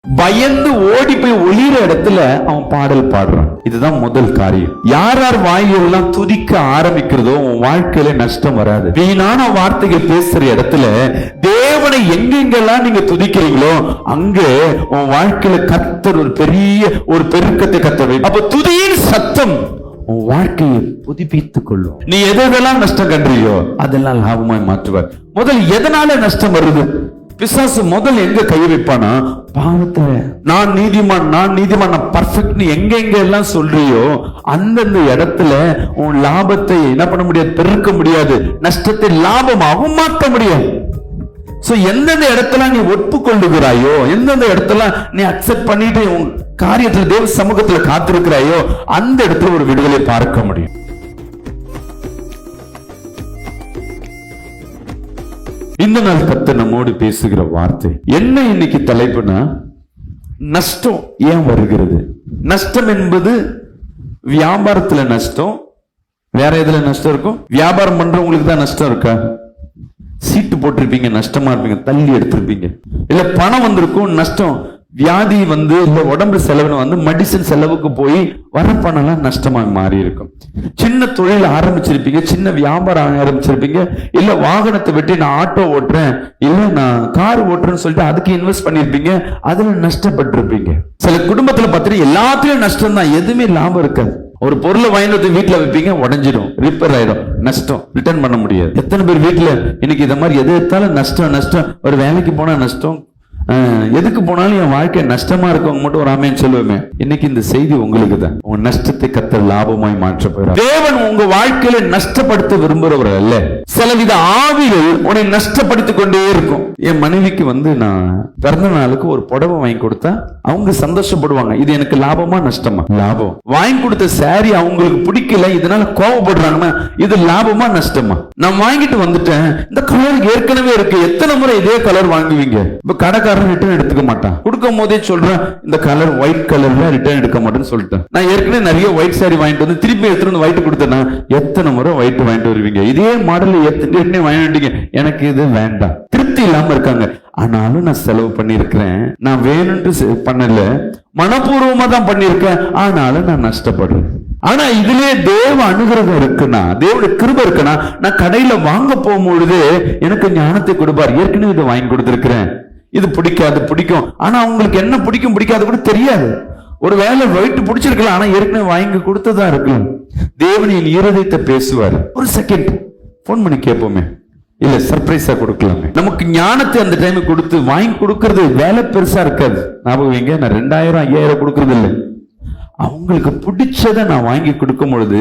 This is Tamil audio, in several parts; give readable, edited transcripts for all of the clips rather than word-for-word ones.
பயந்து ஓடி போய் ஒளிர இடத்துல அவன் பாடல் பாடுறான். இதுதான் முதல் காரியம். யார் யார் வாயெல்லாம் துதிக்க ஆரம்பிக்கிறதோ உன் வாழ்க்கையில நஷ்டம் வராது. வீணான வார்த்தைகள் பேசுற இடத்துல தேவனை எங்கெங்கெல்லாம் நீங்க துதிக்கிறீங்களோ அங்க உன் வாழ்க்கையில கர்த்தர் ஒரு பெரிய ஒரு பெருக்கத்தை கத்தவை. அப்ப துதியின் சத்தம் உன் வாழ்க்கையை புதுப்பித்துக் கொள்ளும். நீ எதெல்லாம் நஷ்டம் கண்டியோ அதெல்லாம் லாபமாய் மாற்றுவார். முதல் எதனால நஷ்டம் வருது? பிசாசு முதல் எங்க கை வைப்பானா? பாவத்துல. நான் நீதிமான், நான் நீதிமான், நான் பர்ஃபெக்ட் எங்க எங்க எல்லாம் சொல்றியோ அந்தந்த இடத்துல உன் லாபத்தை என்ன பண்ண முடியாது? பெருக்க முடியாது. நஷ்டத்தை லாபமாகவும் மாற்ற முடியாது. சோ எந்தெந்த இடத்துல நீ ஒப்புக்கொள்ளுகிறாயோ, எந்தெந்த இடத்துல நீ அக்செப்ட் பண்ணிட்டு உன் காரியத்துல தேவ சமூகத்துல காத்திருக்கிறாயோ அந்த இடத்துல ஒரு விடுதலை பார்க்க முடியும். இந்த நாள் கர்த்தர் நம்மோடு பேசுகிற வார்த்தை என்ன? இன்னைக்கு தலைப்புனா நஷ்டம் ஏன் வருகிறது? நஷ்டம் என்பது வியாபாரத்துல நஷ்டம். வேற எதுல நஷ்டம் இருக்கும்? வியாபாரம் பண்றவங்களுக்கு தான் நஷ்டம் இருக்கா? சீட்டு போட்டிருப்பீங்க, நஷ்டமா இருப்பீங்க, தள்ளி எடுத்திருப்பீங்க. இல்ல பணம் வந்திருக்கும், நஷ்டம். வியாதி வந்து இல்ல உடம்பு செலவுன்னு வந்து மெடிசன் செலவுக்கு போய் வர பணம்லாம் நஷ்டமா மாறி இருக்கும். சின்ன தொழில் ஆரம்பிச்சிருப்பீங்க, சின்ன வியாபாரம் ஆரம்பிச்சிருப்பீங்க, இல்ல வாகனத்தை வெட்டி நான் ஆட்டோ ஓட்டுறேன், இல்ல நான் கார் ஓட்டுறேன்னு சொல்லிட்டு அதுக்கு இன்வெஸ்ட் பண்ணிருப்பீங்க, அதுல நஷ்டப்பட்டிருப்பீங்க. சில குடும்பத்துல பார்த்தீங்கன்னா எல்லாத்துலயும் நஷ்டம் தான், எதுவுமே லாபம் இருக்காது. ஒரு பொருளை வாங்கி வீட்டுல வைப்பீங்க, உடஞ்சிடும், ரிப்பேர் ஆயிடும், நஷ்டம், ரிட்டர்ன் பண்ண முடியாது. எத்தனை பேர் வீட்டுல இன்னைக்கு இந்த மாதிரி எது எடுத்தாலும் நஷ்டம் நஷ்டம். ஒரு வேலைக்கு போனா நஷ்டம், எதுக்கு போனாலும் என் வாழ்க்கை நஷ்டமா இருக்கவங்க மட்டும் ஒரு ஆமேன்னு சொல்லுவேன். இன்னைக்கு இந்த செய்தி உங்களுக்கு தான். உங்க நஷ்டத்தை கர்த்தர் லாபமாய் மாற்ற போகிறார். தேவன் உங்க வாழ்க்கையில நஷ்டப்படுத்த விரும்புறவர் அல்ல. சிலவித ஆவிகள் உன்னை நஷ்டப்படுத்திக் கொண்டே இருக்கும். என் மனைவிக்கு வந்து நான் பிறந்த நாளுக்கு ஒரு புடவை வாங்கி கொடுத்தா அவங்க சந்தோஷப்படுவாங்க. இது எனக்கு லாபமா நஷ்டமா? லாபம். வாங்கி கொடுத்த சாரி அவங்களுக்கு பிடிக்கல, இதனால கோவப்படுறாங்கன்னா இது லாபமா நஷ்டமா? நான் வாங்கிட்டு வந்துட்டேன், இந்த கலர் ஏற்கனவே இருக்கு, எத்தனை முறை இதே கலர் வாங்குவீங்க? இப்ப கடைக்காரன் ரிட்டர்ன் எடுத்துக்க மாட்டான். கொடுக்கும் போதே சொல்றேன் இந்த கலர் ஒயிட் கலர்ல ரிட்டர்ன் எடுக்க மாட்டேன்னு சொல்லிட்டேன். நான் ஏற்கனவே நிறைய ஒயிட் சாரி வாங்கிட்டு வந்து திருப்பி எடுத்துட்டு வந்து ஒயிட் கொடுத்தேன்னா எத்தனை முறை ஒயிட் வாங்கிட்டு வருவீங்க? இதே மாடல் எத்தனை வாங்கிட்டீங்க, எனக்கு இது வேண்டாம். திருப்தி இல்லாம இருக்காங்க. ஆனாலும் நான் செலவு பண்ணிருக்கிறேன், நான் வேணும்னு பண்ணல, மனப்பூர்வமா தான் பண்ணிருக்கேன், ஆனாலும் நான் நஷ்டப்படுறேன். ஆனா இதுலயே தேவ அனுகிரகம் இருக்குன்னா, தேவனுடைய கிருபை இருக்குன்னா, நான் கடையில வாங்க போகும்பொழுது எனக்கு ஞானத்தை கொடுப்பார். ஏற்கனவே இதை வாங்கி கொடுத்திருக்கிறேன், இது பிடிக்காது பிடிக்கும், ஆனா அவங்களுக்கு என்ன பிடிக்கும் பிடிக்காது கூட தெரியாது. ஒரு வேலை ஒயிட் பிடிச்சிருக்கலாம், ஆனா ஏற்கனவே வாங்கி கொடுத்ததா இருக்கலாம். தேவனின் இருதயத்தை பேசுவார். ஒரு செகண்ட் போன் பண்ணி கேட்போமே, இல்ல சர்ப்ரைஸா கொடுக்கலாமே. நமக்கு ஞானத்தை அந்த டைம் கொடுத்து வாங்கி கொடுக்கறது வேலை பெருசா இருக்காது. ஞாபகம் வைங்க, நான் 2000 5000 கொடுக்கறது இல்லை. அவங்களுக்கு பிடிச்சதை நான் வாங்கி கொடுக்கும் பொழுது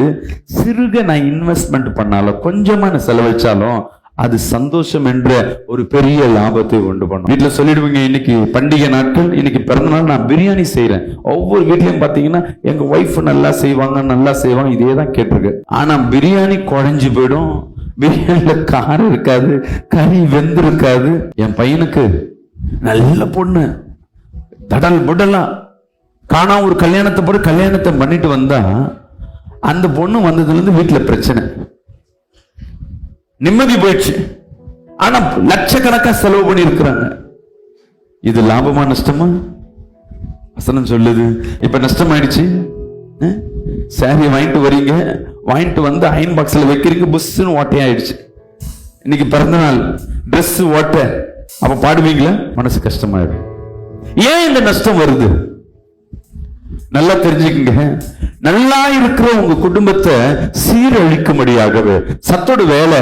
சிறுக நான் இன்வெஸ்ட்மெண்ட் பண்ணாலும் கொஞ்சமா நான் செலவழிச்சாலும் அது சந்தோஷம் என்ற ஒரு பெரிய லாபத்தை உண்டு பண்ணும். வீட்டுல சொல்லிடுவீங்க, இன்னைக்கு பண்டிகை நாட்கள், இன்னைக்கு பிறந்த நாள், நான் பிரியாணி செய்யறேன். ஒவ்வொரு வீட்லயும் பாத்தீங்கன்னா எங்க ஒய்ஃப் நல்லா செய்வாங்க, இதே தான் கேட்டிருக்கு. ஆனா பிரியாணி குழஞ்சு போயிடும், பிரியாணில காரம் இருக்காது, கறி வெந்திருக்காது. என் பையனுக்கு நல்ல பொண்ணு தடல் புடலாம் காணா ஒரு கல்யாணத்தை பண்ணிட்டு வந்தா அந்த பொண்ணு வந்ததுல இருந்து வீட்டுல பிரச்சனை, நிம்மதி போயிடுச்சு. ஆனா லட்சக்கணக்கா செலவு பண்ணி இருக்கிறாங்க. இது லாபமா நஷ்டமா? வசனம் சொல்லுது இப்ப நஷ்டம் ஆயிடுச்சு. சாரி வாங்கிட்டு வரீங்க, வாங்கிட்டு வந்து அயன் பாக்ஸ்ல வைக்கிறீங்க, புஷ்னு ஓட்டையாயிடுச்சு. இன்னைக்கு பிறந்த நாள், ட்ரெஸ் ஓட்ட, அப்ப பாடுவீங்களா? மனசு கஷ்டமாயிடும். ஏன் இந்த நஷ்டம் வருது? நல்லா தெரிஞ்சுக்கங்க. நல்லா இருக்கிற உங்க குடும்பத்தை சீரழிக்கும்படியாகவே சத்தோட வேலை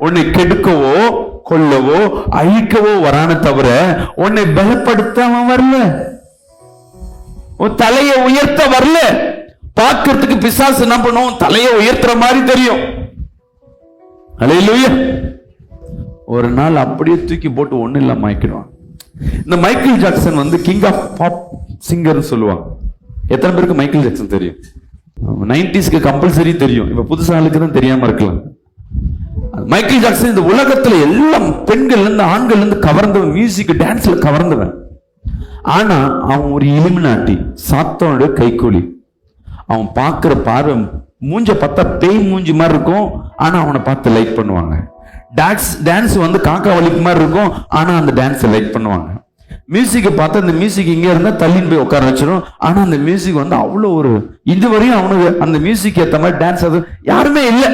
உன்னை கெடுக்கவோ கொல்லவோ அழிக்கவோ வரான தவிர உன்னை பலப்படுத்த வரல, உன் தலையை உயர்த்த வரல. பார்க்கிறதுக்கு பிசாசு என்ன பண்ணும்? தலையை உயர்த்துற மாதிரி தெரியும். அல்லேலூயா. ஒரு நாள் அப்படியே தூக்கி போட்டு ஒண்ணு இல்லாம ஆக்கிடுவான். இந்த மைக்கேல் ஜாக்சன் வந்து கிங் ஆஃப் பாப் சிங்கர் சொல்லுவாங்க. எத்தனை பேருக்கு மைக்கேல் ஜாக்சன் தெரியும்? 90s கம்பல்சரி தெரியும். இப்ப புதுசு ஆளுக்கு தான் தெரியாம இருக்கலாம். மைக்கேல் ஜாக்சன் இந்த உலகத்துல எல்லாம் பெண்கள் இருந்து ஆண்கள் இருந்து கவர்ந்தவன், மியூசிக் டான்ஸ்ல கவர்ந்தவன். ஆனா அவன் ஒரு இலுமினாட்டி, சாத்தானுடைய கைக்கூலி. அவன் பார்க்கிற பார்வை, மூஞ்ச பார்த்தா பேய் மூஞ்சி மாதிரி இருக்கும், ஆனா அவனை பார்த்து லைக் பண்ணுவாங்க. டான்ஸ் வந்து காக்கா வலிக்கு மாதிரி இருக்கும், ஆனா அந்த டான்ஸை லைக் பண்ணுவாங்க. மியூசிக்கை பார்த்தா அந்த மியூசிக் இங்கே இருந்தா தள்ளின்னு போய் உட்கார வச்சிடும். ஆனா அந்த மியூசிக் வந்து அவ்வளோ ஒரு இதுவரையும் அவனுக்கு அந்த மியூசிக் ஏற்ற மாதிரி டான்ஸ் அது யாருமே இல்லை.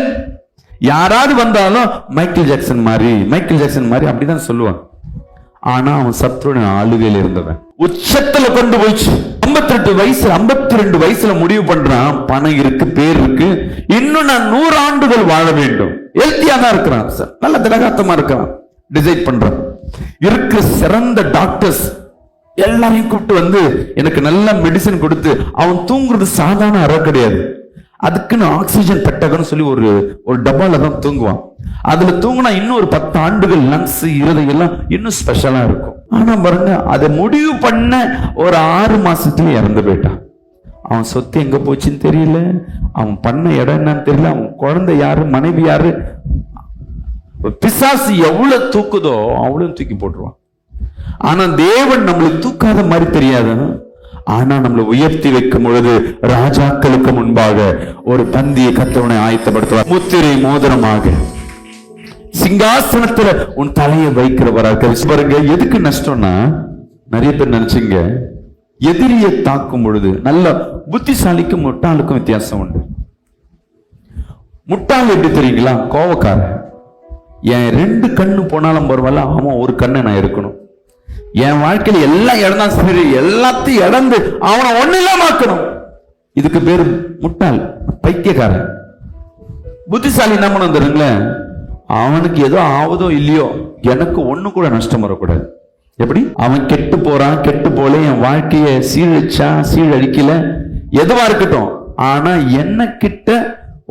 யாராவது வந்தாலும் மைக்கேல் ஜாக்சன் மாதிரி அப்படிதான் சொல்லுவான். ஆனா அவன் சத்ருவின் ஆளுகையில் இருந்தவன். உச்சத்துல கொண்டு போயிடுச்சு. 52 வயசுல முடிவு பண்றான், பணம் இருக்கு, பேர் இருக்கு, இன்னும் நான் 100 ஆண்டுகள் வாழ வேண்டும். ஹெல்த்தியா தான் இருக்கிறான், நல்ல திலகாத்தமா இருக்கிறான். டிசைட் பண்றான். இருக்கிற சிறந்த டாக்டர்ஸ் எல்லாரையும் கூப்பிட்டு வந்து எனக்கு நல்ல மெடிசன் கொடுத்து, அவன் தூங்குறது சாதாரண அறை கிடையாது, அதுக்குன்னு ஆக்சிஜன் பெட்டகம்னு சொல்லி ஒரு டப்பால தான் தூங்குவான். அதுல தூங்கினா இன்னும் ஒரு 10 ஆண்டுகள் லங்ஸ் இருதயம் எல்லாம் இன்னும் ஸ்பெஷலா இருக்கும். ஆனா பாருங்க, அதை முடிவு பண்ண ஒரு 6 மாசத்துல இறந்து போயிட்டான். அவன் சொத்து எங்க போச்சுன்னு தெரியல, அவன் பண்ண இடம் என்னன்னு தெரியல, அவன் குழந்தை யாரு, மனைவி யாரு. பிசாசு எவ்வளவு தூக்குதோ அவ்வளவு தூக்கி போட்டுருவான். ஆனா தேவன் நம்மளை தூக்காத மாதிரி தெரியாது. ஆனா நம்மளை உயர்த்தி வைக்கும் பொழுது ராஜாக்களுக்கு முன்பாக ஒரு பந்தியை கர்த்தவனை ஆயத்தப்படுத்துவார். முத்திரை மோதிரமாக சிங்காசனத்துல உன் தலையை வைக்கிறவராக. பாருங்க, எதுக்கு நஷ்டம்னா, நிறைய பேர் நினைச்சீங்க எதிரியை தாக்கும் பொழுது நல்ல புத்திசாலிக்கும் முட்டாளுக்கும் வித்தியாசம் உண்டு. முட்டாள் எப்படி தெரியுங்களா? கோவக்காரன். என் 2 கண்ணு போனாலும் பரவாயில்ல, அவன் ஒரு கண்ணை நான் இருக்கணும். என் வாழ்க்கையில எல்லாம் இழந்தா சரி, எல்லாத்தையும் இழந்து அவனை ஒண்ணு இல்லாம ஆக்கணும். இதுக்கு பேரு முட்டாள், பைத்தியக்காரன். புத்திசாலி என்ன பண்ண வந்துருங்களேன், அவனுக்கு ஏதோ ஆவதோ இல்லையோ, எனக்கு ஒண்ணு கூட நஷ்டம் வரக்கூடாது. எப்படி? அவன் கெட்டு போறான், கெட்டு போல, என் வாழ்க்கைய சீழச்சா சீழடிக்கல, எதுவா இருக்கட்டும், ஆனா என்ன கிட்ட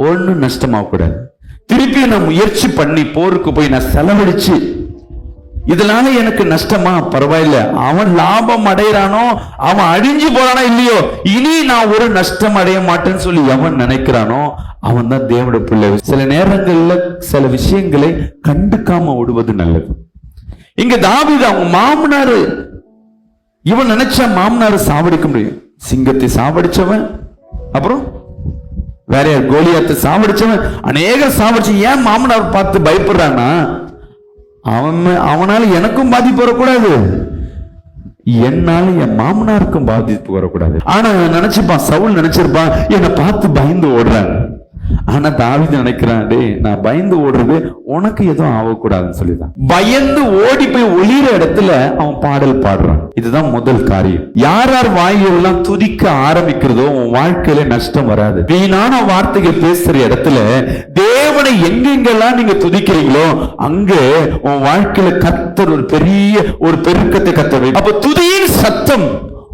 ஒண்ணு நஷ்டமாகக்கூடாது. திருப்பி நான் முயற்சி பண்ணி போருக்கு போய் நான் செலவழிச்சு இதனால எனக்கு நஷ்டமா, பரவாயில்ல, அவன் லாபம் அடைகிறானோ, அவன் அழிஞ்சு போறானோ இல்லையோ, இனி நான் ஒரு நஷ்டம் அடைய மாட்டேன்னு சொல்லி எவன் நினைக்கிறானோ அவன் தான் தேவனுடைய பிள்ளை. சில நேரங்கள்ல சில விஷயங்களை கண்டுக்காம விடுவது நல்லது. இங்க தாவீது அவங்க மாமனாரு, இவன் நினைச்சா மாமனாரு சாவடிக்க முடியும். சிங்கத்தை சாவடிச்சவன், அப்புறம் வேற கோலியாத்தை சாவடிச்சவன், அநேக சாவடிச்சு. ஏன் மாமனார் பார்த்து பயப்படுறான்னா, அவனால எனக்கும் பாதிப்பு வரக்கூடாது, என்னால என் மாமனாருக்கும் பாதிப்பு வரக்கூடாது. ஆனா நினைச்சுப்பான், சவுல் நினைச்சிருப்பான் என்னை பார்த்து பயந்து ஓடுறாங்க. ஆனா தாவீது நினைக்கிறான், டேய் நான் பயந்து ஓடுறது உனக்கு எதுவும் ஆகக்கூடாதுன்னு சொல்லிதான் பயந்து ஓடி போய் ஒளிர இடத்துல அவன் பாடல் பாடுறான். இதுதான் முதல் காரியம். யார் யார் வாயெல்லாம் துதிக்க ஆரம்பிக்கிறதோ உன் வாழ்க்கையில நஷ்டம் வராது. வீணான வார்த்தைகள் பேசுற இடத்துல தேவனை எங்கெங்கெல்லாம் நீங்க துதிக்கிறீங்களோ அங்க உன் வாழ்க்கையில கர்த்தர் ஒரு பெரிய ஒரு பெருக்கத்தை கத்தவை. அப்ப துதியின் சத்தம்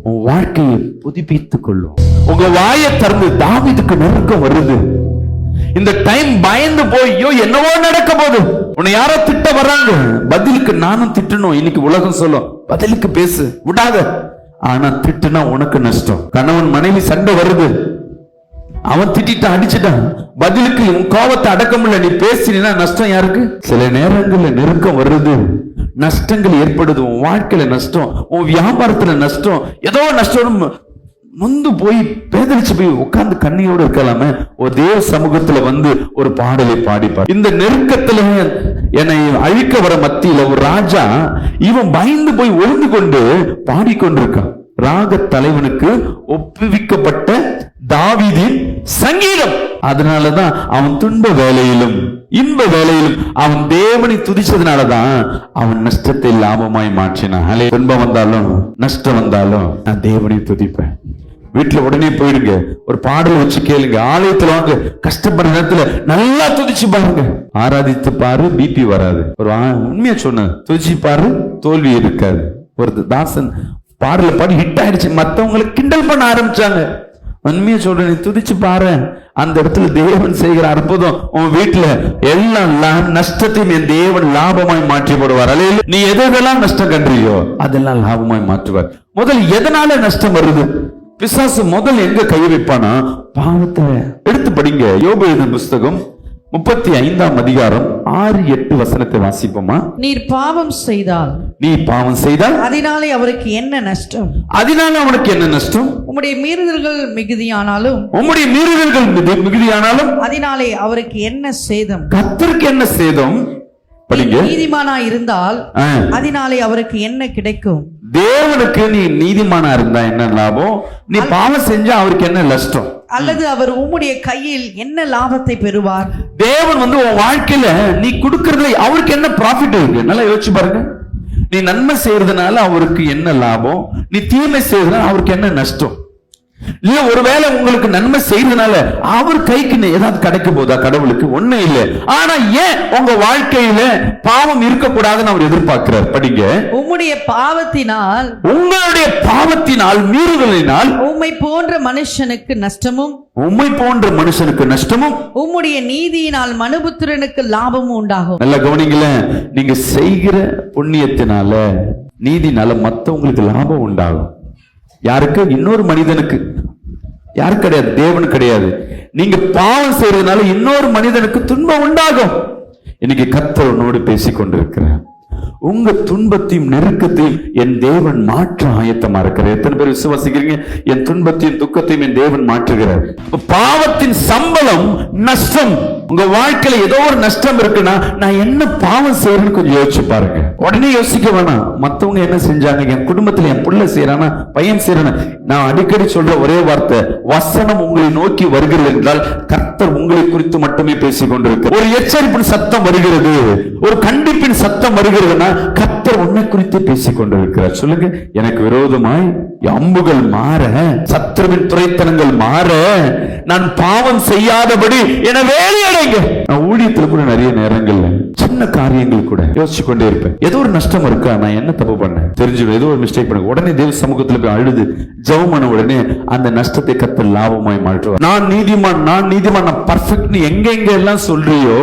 உன் வாழ்க்கையை புதுப்பித்துக் கொள்ளும். உங்க வாயை திறந்து தாவீதுக்கு நெருக்கம் வருது. இந்த டைம் பயந்து போயோ என்னவோ நடக்க போகுது, உன்னை யாரோ திட்ட வர்றாங்க, பதிலுக்கு நானும் திட்டணும். இன்னைக்கு உலகம் சொல்லும் பதிலுக்கு பேசு, விடாத. ஆனா திட்டுனா உனக்கு நஷ்டம். கணவன் மனைவி சண்டை வருது, அவன் திட்டான், அடிச்சுட்டான், பதிலுக்கு உன் கோபத்தை அடக்க முடியல, நீ பேசினா நஷ்டம் யாருக்கு? சில நேரங்கள்ல நெருக்கம் வருது, நஷ்டங்கள் ஏற்படுது. உன் வாழ்க்கையில நஷ்டம், உன் வியாபாரத்துல நஷ்டம், ஏதோ நஷ்டம் நொந்து போய் பேதலிச்சு போய் உட்கார்ந்து கண்ணியோடு இருக்கலாமே, ஒரு தேவ சமூகத்துல வந்து ஒரு பாடலை பாடிப்பார். இந்த நெருக்கத்துல என்னை அழிக்க வர மத்தியில ஒரு ராஜா இவன் பயந்து போய் ஒளிந்து கொண்டு பாடிக்கொண்டிருக்கான். ராக தலைவனுக்கு ஒப்புவிக்கப்பட்ட தாவீதின் சங்கீதம். அதனாலதான் அவன் துன்ப வேலையிலும் இன்ப வேலையிலும் அவன் தேவனை துதிச்சதுனாலதான் அவன் நஷ்டத்தை லாபமாய் மாற்றினான். துன்பம் வந்தாலும் நஷ்டம் வந்தாலும் நான் தேவனை துதிப்பேன். வீட்டுல உடனே போயிடுங்க, ஒரு பாடல் வச்சு கேளுங்க, ஆலயத்துல வாங்க, கஷ்டப்படுற நேரத்துல நல்லா துதிச்சு பாருங்க, ஆராதித்து பாரு, பிபி வராது. ஒரு உண்மையா சொன்ன, துதிச்சு பாரு, தோல்வி இருக்காது. ஒரு தாசன் பாடல பாடி ஹிட் ஆயிடுச்சு, மத்தவங்களை கிண்டல் பண்ண ஆரம்பிச்சாங்க. உண்மையா சொல்றேன், நீ துதிச்சு பாரு, அந்த இடத்துல தேவன் செய்கிற அற்புதம் உன் வீட்டுல எல்லாம் நஷ்டத்தையும் என் தேவன் லாபமாய் மாற்றி போடுவார். அல்ல, நீ எதெல்லாம் நஷ்டம் கண்டியோ அதெல்லாம் லாபமாய் மாற்றுவார். முதல் எதனால நஷ்டம் வருது? பிசாசு முதல் எங்க கை வைப்பானா? பாவத்துல. எடுத்து படிங்க யோபு எழுதின புஸ்தகம் 35ஆம் அதிகாரம் 6-8 வசனத்தை வாசிப்போமா? நீர் பாவம் செய்தால் அதனாலே அவருக்கு என்ன நஷ்டம்? அதனால அவனுக்கு என்ன நஷ்டம்? உம்முடைய மீறுதல்கள் மிகுதியானாலும் அதனாலே அவருக்கு என்ன சேதம்? கர்த்தருக்கு என்ன சேதம்? நீதிமானா இருந்தால் அதனாலே அவருக்கு என்ன கிடைக்கும்? தேவனுக்கு நீ நீதிமானா இருந்தா என்ன லாபம், நீ பாவம் செஞ்சா அவருக்கு என்ன நஷ்டம்? அல்லது அவர் உம்முடைய கையில் என்ன லாபத்தை பெறுவார்? தேவன் உன் வாழ்க்கையில நீ கொடுக்கறதுல அவருக்கு என்ன ப்ராஃபிட் இருக்கு? நல்லா யோசிச்சு பாருங்க. நீ நன்மை செய்யறதுனால அவருக்கு என்ன லாபம், நீ தீமை செய்யறதுனால அவருக்கு என்ன நஷ்டம்? இல்ல ஒருவேளை உங்களுக்கு நன்மை செய்யறதுனால அவர் கைக்கு ஏதாவது கிடைக்க போதா? கடவுளுக்கு ஒண்ணு இல்லை. ஆனா ஏன் உங்க வாழ்க்கையில பாவம் இருக்கக்கூடாதுன்னு அவர் எதிர்பார்க்கிறார். படிங்க. உம்முடைய பாவத்தினால், உங்களுடைய பாவத்தினால், மீறுதலினால் உம்மை போன்ற மனுஷனுக்கு நஷ்டமும், உம்மை போன்ற மனுஷனுக்கு நஷ்டமும், உம்முடைய நீதியினால் மனுபுத்திரனுக்கு லாபமும் உண்டாகும். நல்ல கவனிங்களேன். நீங்க செய்கிற புண்ணியத்தினால, நீதினால மத்தவங்களுக்கு லாபம் உண்டாகும். யாருக்கு? இன்னொரு மனிதனுக்கு. யாரு கிடையாது? தேவன் கிடையாது. நீங்க பாவம் செய்யறதுனால இன்னொரு மனிதனுக்கு துன்பம் உண்டாகும். இன்னைக்கு கர்த்தர் உன்னோடு பேசிக் கொண்டிருக்கிறார். உங்க துன்பத்தையும் நெருக்கத்தையும் என் தேவன் மாற்ற ஆயத்தமா இருக்கிறார். எத்தனை பேர் விசுவாசிக்கிறீங்க? என் துன்பத்தையும் துக்கத்தையும் என் தேவன் மாற்றுகிறார். பாவத்தின் சம்பளம் நஷ்டம். உங்க வாழ்க்கையில ஏதோ ஒரு நஷ்டம் இருக்குன்னா நான் என்ன பாவம் செய்யறேன்னு கொஞ்சம் யோசிச்சு பாருங்க. உடனே யோசிக்க வேணாம் மத்தவங்க என்ன செஞ்சாங்க, என் குடும்பத்துல என் புள்ள செய்யறானா, பையன் செய்யறானா. நான் அடிக்கடி சொல்ற ஒரே வார்த்தை, வசனம் உங்களை நோக்கி வருகிறது என்றால் கர்த்தர் உங்களை குறித்து மட்டுமே பேசிக் கொண்டிருக்கிறார். ஒரு எச்சரிப்பின் சத்தம் வருகிறது, ஒரு கண்டிப்பின் சத்தம் வருகிறதுனா கர்த்தர் உன்னை குறித்து பேசிக் கொண்டிருக்கிறார். சொல்லுங்க. எனக்கு விரோதமாய் அம்புகள் மாற, சத்துருவின் துரைத்தனங்கள் மாற, நான் பாவம் செய்யாதபடி என வேலையடைங்க. நான் ஊழியத்துல கூட நிறைய நேரங்கள்ல சின்ன காரியங்கள் கூட யோசிச்சு கொண்டே இருப்பேன். ஏதோ ஒரு நஷ்டம் இருக்கா, நான் என்ன தப்பு பண்ணேன் தெரிஞ்சுடும், ஏதோ ஒரு மிஸ்டேக் பண்ண உடனே தேவ சமூகத்துல போய் அழுது ஜெபம் பண்ண உடனே அந்த நஷ்டத்தை கர்த்தர் லாபமாய் மாற்றுவார். நான் நீதிமான், நான் நீதிமான், நான் பர்ஃபெக்ட் எங்க எங்க எல்லாம் சொல்றியோ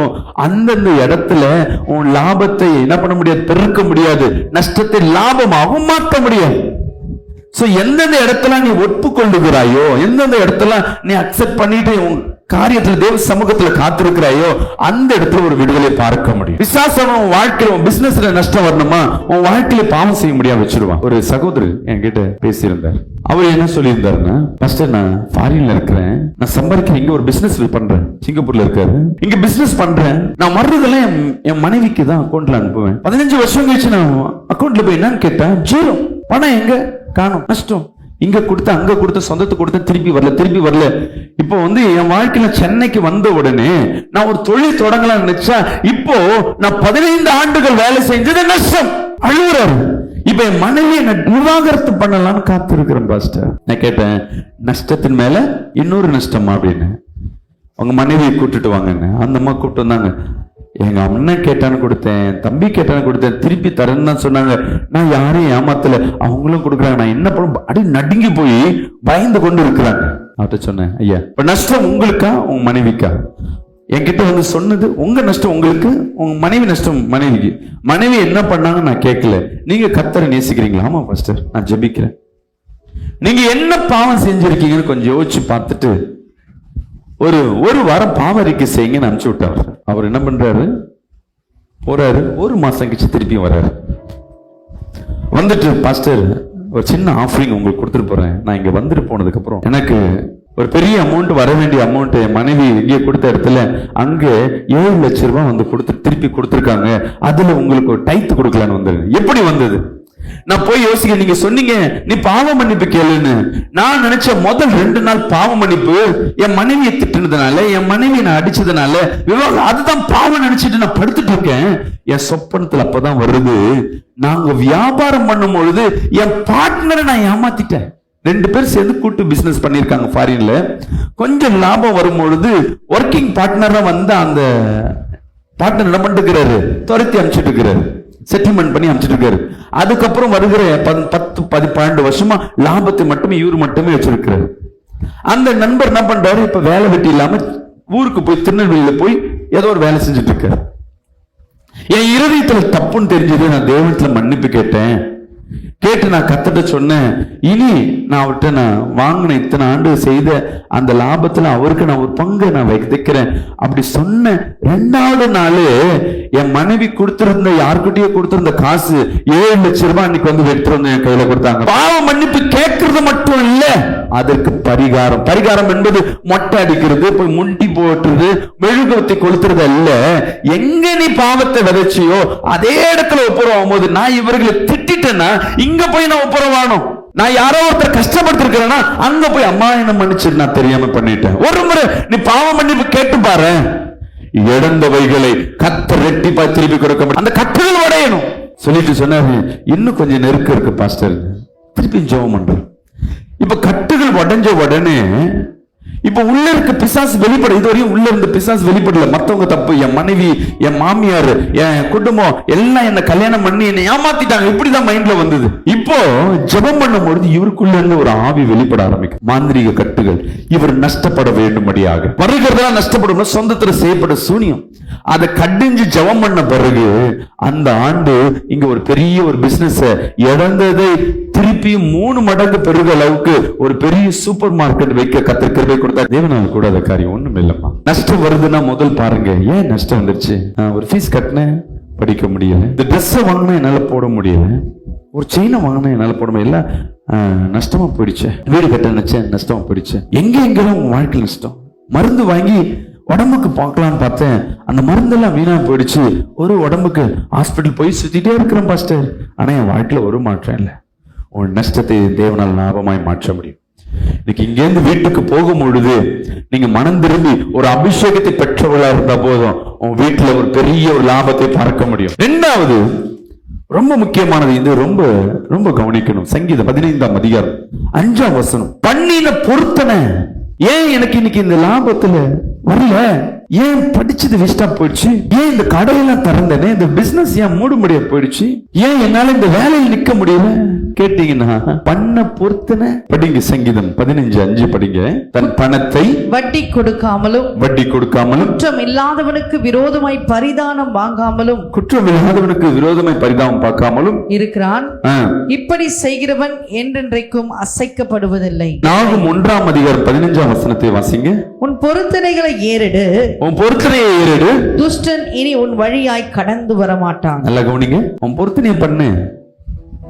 அந்தந்த இடத்துல உன் லாபத்தை என்ன பண்ண முடியாது, பெருக்க முடியாது. நஷ்டத்தை லாபமாகவும் மாற்ற முடியாது. சோ எந்தெந்த இடத்துல நீ ஒப்புக்கொள்ளுகிறாயோ, எந்தெந்த இடத்துல நீ அக்செப்ட் பண்ணிட்டு உன் காரியத்துல தேவ சமூகத்துல காத்திருக்கிறாயோ அந்த இடத்துல ஒரு விடுதலை பார்க்க முடியும். விசுவாசம் உன் வாழ்க்கையில, உன் பிசினஸ்ல நஷ்டம் வரணுமா, உன் வாழ்க்கையில பாவம் செய்ய முடியாம வச்சிருவான். ஒரு சகோதரர் என்கிட்ட பேசியிருந்தார். அவர் என்ன சொல்லியிருந்தாருன்னா, ஃபர்ஸ்ட் நான் ஃபாரின்ல இருக்கிறேன், நான் சம்பாதிக்கிறேன், இங்க ஒரு பிசினஸ் பண்றேன், சிங்கப்பூர்ல இருக்காரு, இங்க பிசினஸ் பண்றேன், நான் வர்றதெல்லாம் என் மனைவிக்கு தான் அக்கௌண்ட்ல அனுப்புவேன். 15 வருஷம் கழிச்சு நான் அக்கௌண்ட்ல போய் என்னன்னு கேட்டேன், ஜீரோ, பணம் எங்க காணும், நஷ்டம். இங்க கொடுத்த அங்க கொடுத்த சொந்தத்தை கொடுத்த திருப்பி வரல. இப்போ என் வாழ்க்கையில சென்னைக்கு வந்த உடனே நான் ஒரு தொழில் தொடங்கலாம் நினைச்சா இப்போ நான் 15 ஆண்டுகள் வேலை செஞ்சது நஷ்டம். அழுகுறாரு. இப்ப என் மனைவி என்ன விவாகரத்து பண்ணலாம்னு காத்திருக்கிறேன் பாஸ்டர். நான் கேட்டேன், நஷ்டத்தின் மேல இன்னொரு நஷ்டமா அப்படின்னு. அவங்க மனைவியை கூட்டிட்டு வாங்கன்னு அந்த அம்மா கூப்பிட்டு வந்தாங்க. எங்க அண்ணன் கேட்டான்னு கொடுத்தேன், தம்பி கேட்டான்னு கொடுத்தேன், திருப்பி தரேன்னு தான் சொன்னாங்க. நான் யாரையும் ஏமாத்தல, அவங்களும் கொடுக்குறாங்க. நான் என்ன பண்ண அடி நடுங்கி போய் பயந்து கொண்டு இருக்கிறாங்க. அவர்கிட்ட சொன்னேன், ஐயா இப்ப நஷ்டம் உங்களுக்கா உங்க மனைவிக்கா? என்கிட்ட சொன்னது உங்க நஷ்டம் உங்களுக்கு, உங்க மனைவி நஷ்டம் மனைவிக்கு. மனைவி என்ன பண்ணாங்க நான் கேட்கல. நீங்க கர்த்தரை நேசிக்கிறீங்களா? ஆமா பாஸ்டர், நான் ஜெபிக்கிறேன். நீங்க என்ன பாவம் செஞ்சிருக்கீங்கன்னு கொஞ்சம் யோசிச்சு பார்த்துட்டு ஒரு வாரம் பாவ அறிக்கை செய்யுங்கன்னு அனுப்பிச்சு விட்டார். அவர் என்ன பண்றாரு, போறாரு, ஒரு மாசம் கழிச்சு திருப்பியும் வர்றாரு. வந்துட்டு, பாஸ்டர் ஒரு சின்ன ஆஃபரிங் உங்களுக்கு கொடுத்துட்டு போறேன். நான் இங்க வந்துட்டு போனதுக்கு அப்புறம் எனக்கு ஒரு பெரிய அமௌண்ட், வர வேண்டிய அமௌண்ட் என் மனைவி இங்கே கொடுத்த இடத்துல அங்க 7 லட்சம் ரூபாய் கொடுத்து திருப்பி கொடுத்துருக்காங்க. அதுல உங்களுக்கு ஒரு டைத்து கொடுக்கலான்னு வந்தது. எப்படி வந்தது? நான் போய் யோசிக்க, நீங்க சொன்னீங்க நீ பாவ மன்னிப்பு கேளுன்னு. நான் நினைச்ச முதல் 2 நாள் பாவ மன்னிப்பு என் மனைவியை திட்டுனதுனால, என் மனைவி நான் அடிச்சதுனால அதுதான் பாவம் நினைச்சிட்டு நான் படுத்துட்டு இருக்கேன். என் சொப்பனத்துல அப்பதான் வருது, நாங்க வியாபாரம் பண்ணும் பொழுது என் பார்ட்னரை நான் ஏமாத்திட்டேன். 2 பேர் சேர்ந்து கூட்டு பிசினஸ் பண்ணிருக்காங்க ஃபாரின்ல. கொஞ்சம் லாபம் வரும் பொழுது ஒர்க்கிங் பார்ட்னரா வந்து அந்த பார்ட்னர் என்ன பண்ணிட்டு இருக்கிறாரு, துரத்தி அனுப்பிச்சிட்டு இருக்கிறாரு, செட்டில்மெண்ட் பண்ணி அமைச்சிட்டு இருக்காரு. அதுக்கப்புறம் வருகிற 10-12 வருஷமா லாபத்தை மட்டுமே இவரு மட்டுமே வச்சிருக்கிறாரு. அந்த நண்பர் என்ன பண்றாரு, இப்ப வேலை வெட்டி இல்லாம ஊருக்கு போய் திருநெல்வேலியில போய் ஏதோ ஒரு வேலை செஞ்சுட்டு இருக்காரு. என் இருதயத்துல தப்புன்னு தெரிஞ்சது. நான் தேவனத்துல மன்னிப்பு கேட்டேன். கேட்டு நான் கர்த்தர்ட்ட சொன்னேன், இனி நான் அவர்கிட்ட நான் வாங்கின இத்தனை ஆண்டு செய்த அந்த லாபத்துல அவருக்கு நான் ஒரு பங்கை நான் வைக்கிறேன் அப்படி சொன்ன 2வது நாள் என் மனைவி கொடுத்திருந்த, யாருக்கிட்டயே கொடுத்திருந்த காசு 7 லட்சம் ரூபாய் அன்னைக்கு எடுத்துட்டு வந்து என் கையில கொடுத்தாங்க. பாவ மன்னிப்பு கேட்கறது மட்டும் இல்ல, அதற்கு பரிகாரம். பரிகாரம் என்பது மொட்டை அடிக்கிறது, போய் முண்டி போட்டுறது, மெழுகுவர்த்தி கொளுத்துறது அல்ல. எங்க நீ பாவத்தை விதைச்சியோ அதே இடத்துல ஒப்புரவாகும் போது, நான் இவர்களை திட்டேன்னா இங்க போய் நான் ஒப்புரவானும். நான் யாரோ ஒருத்தர் கஷ்டப்படுத்திருக்கிறேன்னா அங்க போய் அம்மா என்ன மன்னிச்சிரு, நான் தெரியாம பண்ணிட்டேன். ஒரு முறை நீ பாவம் மன்னிப்பு கேட்டு பாரு, இழந்தவைகளை கர்த்தர் ரெட்டிப்பா திருப்பி கொடுக்க முடியும். அந்த கட்டுகள் உடையணும் சொல்லிட்டு சொன்னாரு. இன்னும் கொஞ்சம் நெருக்கம் இருக்கு பாஸ்டர், திருப்பி ஜெபம் பண்ற. இப்ப கட்டுகள் உடைஞ்ச உடனே இப்ப உள்ள இருக்க பிசாசு வெளிப்பட, இதுவரையும் உள்ள இருந்த பிசாசு வெளிப்படல. மத்தவங்க தப்பு, என் மனைவி, என் மாமியார், என் குடும்பம் எல்லாம் என்ன கல்யாணம் பண்ணி என்ன ஏமாத்திட்டாங்க, இப்படிதான் மைண்ட்ல வந்தது. இப்போ ஜெபம் பண்ணும் பொழுது இவருக்குள்ள இருந்து ஒரு ஆவி வெளிப்பட ஆரம்பிக்கும். மாந்திரிக கட்டுகள், இவர் நஷ்டப்பட வேண்டும்படியாக வருகிறதா, நஷ்டப்படும் சொந்தத்துல செய்யப்பட சூனியம். அதை கடிஞ்சு ஜெபம் பண்ண பிறகு அந்த ஆண்டு இங்க ஒரு பெரிய ஒரு பிசினஸ், இழந்ததை திருப்பி 3 மடங்கு பெருக அளவுக்கு ஒரு பெரிய சூப்பர் மார்க்கெட் வைக்க கர்த்தர் கிருபை கொடுத்தார். தேவனால் கூடாத காரியம் ஒண்ணும் இல்லம்மா. நஷ்டம் வருதுன்னா முதல் பாருங்க, ஏன் நஷ்டம் வந்துருச்சு? ஒரு ஃபீஸ் கட்டினேன், படிக்க முடியல. இந்த ட்ரெஸ் வாங்கினா என்னால போட முடியல, ஒரு செயினை வாங்கினா என்னால போட முடியல, நஷ்டமா போயிடுச்சு. வீடு கட்ட நினைச்சேன், நஷ்டமா போயிடுச்சு. எங்கெல்லாம் உங்க வாழ்க்கை நஷ்டம். மருந்து வாங்கி உடம்புக்கு பார்க்கலான்னு பார்த்தேன், அந்த மருந்தெல்லாம் வீணா போயிடுச்சு. ஒரு உடம்புக்கு ஹாஸ்பிட்டல் போய் சுத்திட்டே இருக்கிறேன் பாஸ்டர், ஆனா என் வாழ்க்கையில ஒரு மாற்றம் இல்லை. உன் நஷ்டத்தை தேவனால் லாபமாய் மாற்ற முடியும். இன்னைக்கு இங்கேருந்து வீட்டுக்கு போகும் பொழுது நீங்க மனம் திரும்பி ஒரு அபிஷேகத்தை பெற்றவளா இருந்தா போதும், உன் வீட்டுல ஒரு பெரிய ஒரு லாபத்தை பார்க்க முடியும். 2வது ரொம்ப முக்கியமானது, இது ரொம்ப ரொம்ப கவனிக்கணும். சங்கீதம் 15ஆம் அதிகாரம் 5ஆம் வசனம். பண்ணின பொருத்தனை ஏன் எனக்கு இன்னைக்கு இந்த லாபத்துல வரல? ஏன் படிச்சது வேஸ்டா போயிடுச்சு? ஏன் இந்த கடையெல்லாம் திறந்தனே, இந்த பிசினஸ் ஏன் மூட முடிய போயிடுச்சு? ஏன் என்னால இந்த வேலையில் நிக்க முடியல கேட்டீங்கன்னா, பண்ண பொறுத்தன படிங்க. சங்கீதம் 15:5 படிங்க. தன் பணத்தை வட்டி கொடுக்காமலும் குற்றம் இல்லாதவனுக்கு விரோதமாய் பரிதானம் வாங்காமலும் பரிதானம் பார்க்காமலும் இருக்கிறான். இப்படி செய்கிறவன் என்றென்றைக்கும் அசைக்கப்படுவதில்லை. நாகும் 1ஆம் அதிகாரம் 15ஆம் வசனத்தை வாசிங்க. உன் பொருத்தனைகளை ஏறிடு, துஷ்டன் இனி உன் வழியாய் கடந்து வரமாட்டான். நல்லா கவனிங்க. உன் பொருத்தனையை பண்ணு,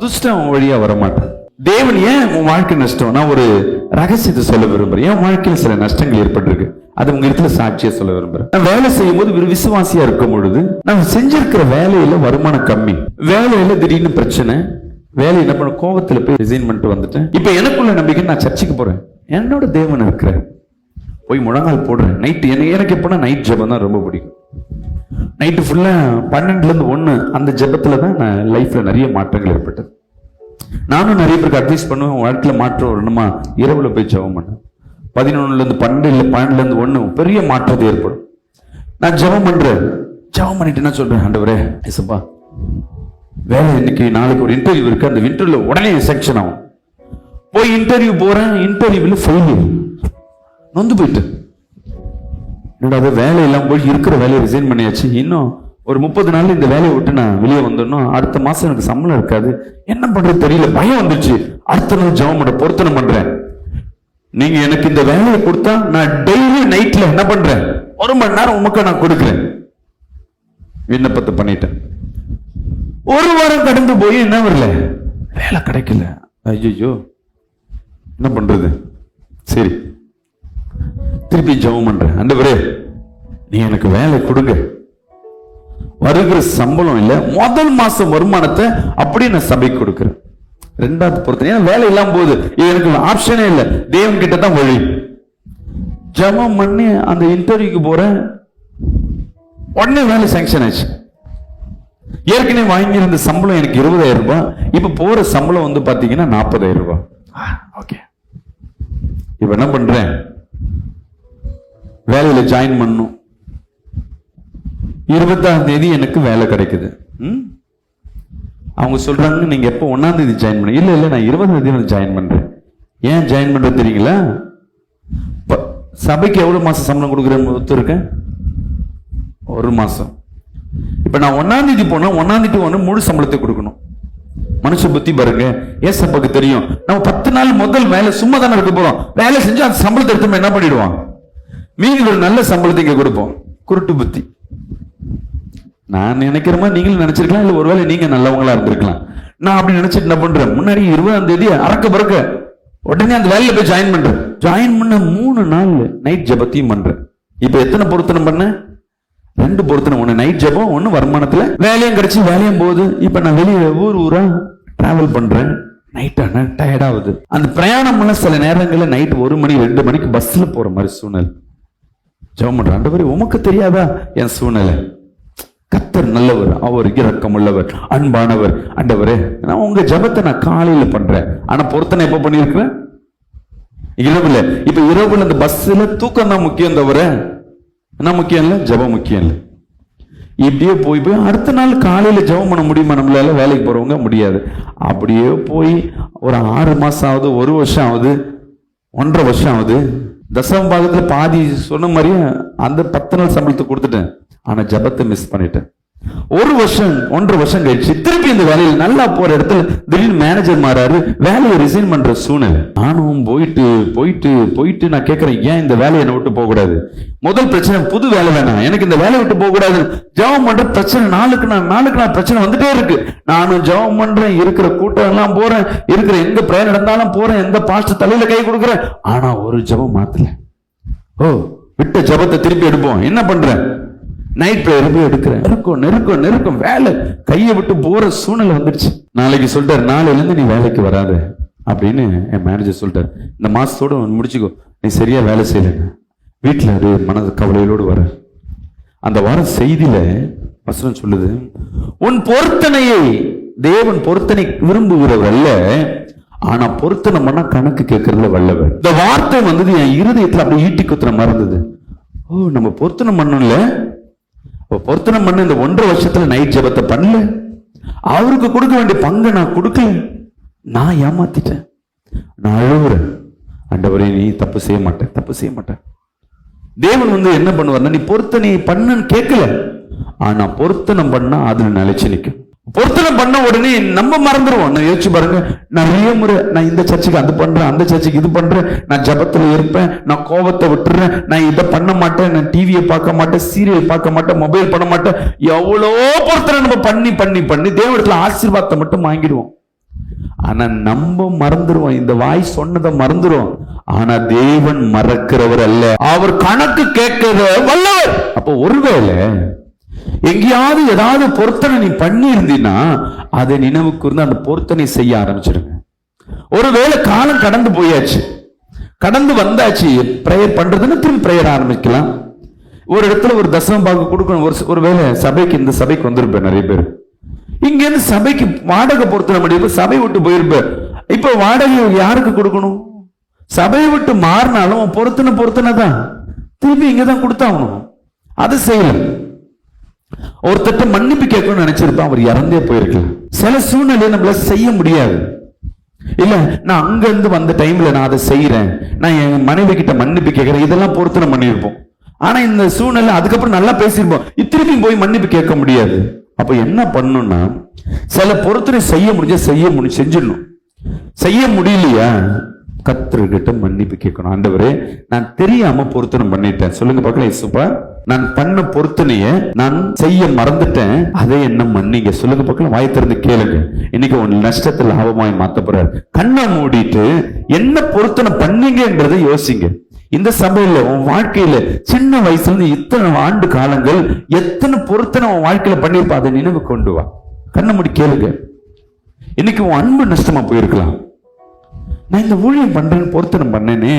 துஷ்டன் உன் வழியா வரமாட்டான். தேவன் ஏன் உன் வாழ்க்கை நஷ்டம்? நான் ஒரு ரகசியத்தை சொல்ல விரும்புறேன். என் வாழ்க்கையில் சில நஷ்டங்கள் ஏற்பட்டிருக்கு, அது உங்க இடத்துல சாட்சியா சொல்ல விரும்புறேன். நான் வேலை செய்யும் போது ஒரு விசுவாசியா இருக்கும் பொழுது நான் செஞ்சிருக்கிற வேலையில வருமானம் கம்மி, வேலையில திடீர்னு பிரச்சனை, வேலை என்ன பண்ண கோபத்துல போய் ரிசைன் பண்ணிட்டு வந்துட்டேன். இப்ப எனக்குள்ள நம்பிக்கை, நான் சர்ச்சுக்கு போறேன், என்னோட தேவன் இருக்கிறேன், போய் முழங்கால் போடுறேன். நைட்டு எனக்கு எப்போனா நைட் ஜெபம் தான் ரொம்ப பிடிக்கும். நைட்டு ஃபுல்லா 12லேருந்து 1 அந்த ஜெபத்துல தான் நான் லைஃப்ல நிறைய மாற்றங்கள் ஏற்பட்டது. நானும் நிறைய பேருக்கு அட்வைஸ் பண்ணுவேன், வாழ்க்கையில மாற்றம் வரணுமா இரவுல போய் ஜெபம் பண்ணேன். 11லேருந்து 12 இல்லை 12லேருந்து 1 பெரிய மாற்றத்தை ஏற்படும். நான் ஜெபம் பண்றேன், ஜெபம் பண்ணிட்டு என்ன சொல்றேன், ஆண்டவரே ஏசப்பா வேலை இன்னைக்கு நாளைக்கு ஒரு இன்டர்வியூ இருக்கு, அந்த இன்டர்வியூல உடனே செலக்ஷன் ஆகும். போய் இன்டர்வியூ போறேன், இன்டர்வியூல ஃபெயிலியர், நொந்து போயிட்டு என்னோட வேலை எல்லாம் போய் இருக்கிற வேலையை ரிசைன் பண்ணியாச்சு. இன்னும் ஒரு 30 நாள்ல இந்த வேலையை விட்டு நான் வெளியே வந்துடணும், அடுத்த மாசம் எனக்கு சம்பளம் இருக்காது, என்ன பண்றது தெரியல, பயம் வந்துச்சு. அடுத்த நாள் ஜெபம் பண்ண பொருத்தனை பண்றேன், நீங்க எனக்கு இந்த வேலையை கொடுத்தா நான் டெய்லி நைட்ல என்ன பண்றேன், 1 மணி நேரம் உமக்கு நான் கொடுக்குறேன். விண்ணப்பத்தை பண்ணிட்டேன். 1 வாரம் கடந்து போய் என்ன வரல, வேலை கிடைக்கல. ஐயோ என்ன பண்றது? சரி திருப்பி ஜெபம் பண்றேன், ஆண்டவரே நீ எனக்கு வேலை கொடுங்க. வருகிற சம்பளம் இல்ல, முதல் மாசம் வருமானத்தை அப்படியே நான் சபைக்கு கொடுக்கிறேன். 2வது பொறுத்தனை வேலை இல்லாம போகுது, எனக்கு ஆப்ஷனே இல்லை, தேவன் கிட்ட தான் வழி. ஜெபம் பண்ணி அந்த இன்டர்வியூக்கு போறேன், உடனே வேலை சாங்ஷன் ஆச்சு. ஏற்கனவே வாங்கியிருந்த சம்பளம் எனக்கு 20,000 ரூபாய், இப்ப போற சம்பளம் வந்து பாத்தீங்கன்னா 40,000 ரூபாய். ஓகே, இப்ப என்ன பண்றேன், வேலையில ஜாயின் பண்ணும். 20ஆம் தேதி எனக்கு வேலை கிடைக்குது. அவங்க சொல்றாங்க நீங்க எப்போ 1ஆம் தேதி ஜாயின் பண்ண? இல்ல நான் 20ஆம் தேதி ஜாயின் பண்றேன். ஏன் ஜாயின் பண்றது தெரியுங்களா? சபைக்கு எவ்வளவு மாசம் சம்பளம் கொடுக்குறேன்னு ஒத்துருக்கேன், 1 மாசம். இப்ப நான் 1ஆம் தேதி போனா 1ஆம் தேதி முழு சம்பளத்தை கொடுக்கணும். மனுஷ புத்தி பாருங்க, ஏசப்பாக்கு தெரியும். நம்ம 10 நாள் முதல் வேலை சும்மா தானே இருக்க போறோம், வேலை செஞ்சு அந்த சம்பளத்தை எடுத்து என்ன பண்ணிடுவான், மீதி ஒரு நல்ல சம்பளத்தை இங்க கொடுப்போம். குருட்டு புத்தி. நான் நினைக்கிற மாதிரி நீங்களும் நினைச்சிருக்கலாம், இல்ல ஒருவேளை நீங்க நல்லவங்களா இருந்திருக்கலாம். நான் அப்படி நினைச்சிட்டு என்ன பண்றேன், முன்னாடி 20ஆம் தேதி அறக்க பறக்க உடனே அந்த வேலையில போய் ஜாயின் பண்றேன். ஜாயின் பண்ண 3 நாள் நைட் ஜெபத்தையும் பண்றேன். இப்ப எத்தனை பொருத்தனம் பண்ண? 2 பொருத்தனம். 1 நைட் ஜெபம், 1 வருமானத்துல வேலையும் கிடைச்சி வேலையும் போகுது. இப்ப நான் வெளியே ஊரா டிராவல் பண்றேன். நைட் ஆனா டயர்ட் ஆகுது. அந்த பிரயாணம் பண்ண சில நேரங்களில் நைட் 1 மணி 2 மணிக்கு பஸ்ல போற மாதிரி சூழ்நிலை. ஜெபம் பண்றேன். ஆண்டவரே உமக்கு தெரியாதா என் சூழ்நிலை? கர்த்தர் நல்லவர், அவர் இரக்கம் உள்ளவர், அன்பானவர். ஆண்டவரே நான் உங்க ஜெபத்தை நான் காலையில பண்றேன். ஆனா பொருத்தனை எப்ப பண்ணிருக்கிறேன்? இரவுல. இப்ப இரவுல அந்த பஸ்ல தூக்கம் தான் முக்கியம், தவிர என்ன முக்கியம் இல்ல, ஜெபம் முக்கியம் இல்லை. இப்படியே போய் அடுத்த நாள் காலையில ஜெபம் பண்ண முடியுமா நம்மளால? வேலைக்கு போறவங்க முடியாது. அப்படியே போய் ஒரு 6 மாசம் ஆகுது, 1 வருஷம் ஆகுது, 1.5 வருஷம் ஆகுது. தசம பாகத்துல பாதி சொன்ன மாதிரியே அந்த 10 நாள் சம்பளத்தை கொடுத்துட்டேன். ஆனா ஜெபத்தை மிஸ் பண்ணிட்டேன். 1 வருஷம் 1.5 வருஷம் கழிச்சு திருப்பி இந்த வேலையில் நல்லா போற இடத்துல திடீர்னு மேனேஜர் மாறாரு, வேலையை ரிசைன் பண்ற சூழ்நிலை. நானும் போயிட்டு போயிட்டு போயிட்டு நான் கேட்கிறேன், ஏன் இந்த வேலையை என்னை விட்டு போக கூடாது? முதல் பிரச்சனை புது வேலை வேணாம், எனக்கு இந்த வேலையை விட்டு போக கூடாது. ஜெபம் பண்ற பிரச்சனை நாளுக்கு நாள் பிரச்சனை வந்துட்டே இருக்கு. நானும் ஜெபம் பண்றேன், இருக்கிற கூட்டம் எல்லாம் போறேன், இருக்கிற எங்க பிரேயர் நடந்தாலும் போறேன், எந்த பாஸ்டர் தலையில கை கொடுக்குறேன். ஆனா ஒரு ஜெபம் மாத்தல. விட்ட ஜெபத்தை திருப்பி எடுப்போம். என்ன பண்றேன்? நைட் பிரேயர் போய் எடுக்கிறேன். நெருக்கம் வேலை கையை விட்டு போற சூழ்நிலை வந்துடுச்சு. நாளைக்கு சொல்லிட்டாரு, நாளையில இருந்து நீ வேலைக்கு வராத அப்படின்னு என் மேனேஜர் சொல்லிட்டாரு. இந்த மாசத்தோட முடிச்சுக்கோ, நீ சரியா வேலை செய்யல. வீட்டுல ஒரு மனது கவலையோடு வர. அந்த வார செய்தியில வசனம் சொல்லுது, உன் பொருத்தனையை தேவன் பொருத்தனை விரும்புகிறவர் அல்ல, ஆனா பொருத்தனை பண்ணா கணக்கு கேட்கறதுல வல்லவர். இந்த வார்த்தை வந்தது என் இருதயத்துல அப்படியே ஈட்டி குத்துற மாதிரி இருந்தது. நம்ம பொருத்தனை பண்ணல, பொருத்தனம் பண்ண இந்த 1.5 வருஷத்துல நைட் ஜெபத்தை பண்ணல, அவருக்கு கொடுக்க வேண்டிய பங்கு நான் கொடுக்கல, நான் ஏமாத்திட்டேன். நான் அழுவுறேன், ஆண்டவரே நீ தப்பு செய்ய மாட்டேன். தேவன் என்ன பண்ணுவார்னா, நீ பொருத்தனை பண்ணுன்னு கேட்கல, ஆனா பொருத்தனம் பண்ணா அதுல நிலைச்சு நிற்கும். பொருத்தனம் பண்ண உடனே நம்ம மறந்துடுவோம். நான் யோசிச்சு பாருங்க, நிறைய முறை நான் இந்த சர்ச்சுக்கு அது பண்றேன், அந்த சர்ச்சுக்கு இது பண்றேன், நான் ஜபத்துல இருப்பேன், நான் கோபத்தை விட்டுறேன், நான் இதை பண்ண மாட்டேன், நான் டிவியை பார்க்க மாட்டேன், சீரியல் பார்க்க மாட்டேன், மொபைல் பண்ண மாட்டேன். எவ்வளோ பொருத்தனை நம்ம பண்ணி தேவனிடத்துல ஆசீர்வாதத்தை மட்டும் வாங்கிடுவோம். ஆனா நம்ம மறந்துடுவோம், இந்த வாய் சொன்னதை மறந்துடுவோம். ஆனா தேவன் மறக்கிறவர் அல்ல, அவர் கணக்கு கேட்கிற வல்லவர். அப்போ ஒருவேளை எங்கேயாவது ஏதாவது பொருத்தனை நீ பண்ணி இருந்தீன்னா அதை நினைவு கூர்ந்து அந்த பொருத்தனை செய்ய ஆரம்பிச்சிருங்க. ஒருவேளை காலம் கடந்து போயாச்சு, கடந்து வந்தாச்சு, பிரேயர் பண்றதுன்னு திரும்பி பிரேயர் ஆரம்பிக்கலாம். ஒரு இடத்துல ஒரு தசம பாகம் கொடுக்கணும். ஒருவேளை சபைக்கு, இந்த சபைக்கு வந்திருப்பேன் நிறைய பேர், இங்க இருந்து சபைக்கு வாடகை பொருத்தனை முடியும், சபை விட்டு போயிருப்பேன். இப்ப வாடகை யாருக்கு கொடுக்கணும்? சபையை விட்டு மாறினாலும் பொருத்தனை தான் திருப்பி இங்கதான் கொடுத்தாகணும். அது செய்யல. ஒருத்தட்ட மன்னிப்பு கேட்கணும்னு நினைச்சிருப்பேன், அவர் இறந்தே போயிருக்கலாம். சில சூழ்நிலையை நம்மளால செய்ய முடியாது. இல்ல நான் அங்க இருந்து வந்த டைம்ல நான் அதை செய்யறேன், நான் என் மனைவி கிட்ட மன்னிப்பு கேட்கிறேன், இதெல்லாம் பொருத்தனை பண்ணியிருப்போம். ஆனா இந்த சூழ்நிலை அதுக்கப்புறம் நல்லா பேசியிருப்போம், திருப்பி போய் மன்னிப்பு கேட்க முடியாது. அப்ப என்ன பண்ணணும்னா, சில பொருத்தனை செய்ய செஞ்சிடணும். செய்ய முடியலையா, கர்த்தர்கிட்ட மன்னிப்பு கேட்கணும். ஆண்டவரே நான் தெரியாம பொருத்தனை பண்ணிட்டேன், சொல்லுங்க பார்க்கலாம். இயேசுப்பா நான் பண்ண பொருத்தனைய நான் செய்ய மறந்துட்டேன், அதை என்ன மன்னிங்க, சொல்லுங்க பார்க்கலாம். வாய் திறந்து கேளுங்க. இன்னைக்கு உன் நஷ்டத்தை லாபமாய் மாத்த போறாரு. கண்ணை மூடிட்டு என்ன பொருத்தனை பண்ணீங்கன்றதை யோசிங்க. இந்த சபையில உன் வாழ்க்கையில சின்ன வயசுல இருந்து இத்தனை ஆண்டு காலங்கள் எத்தனை பொருத்தனை உன் வாழ்க்கையில பண்ணிருப்பா, அதை நினைவு கொண்டு வா. கண்ணை மூடி கேளுங்க. இன்னைக்கு உன் அன்பு நஷ்டமா போயிருக்கலாம். நான் இந்த ஊழியம் பண்றேன்னு பொருத்தனை பண்ணேனே,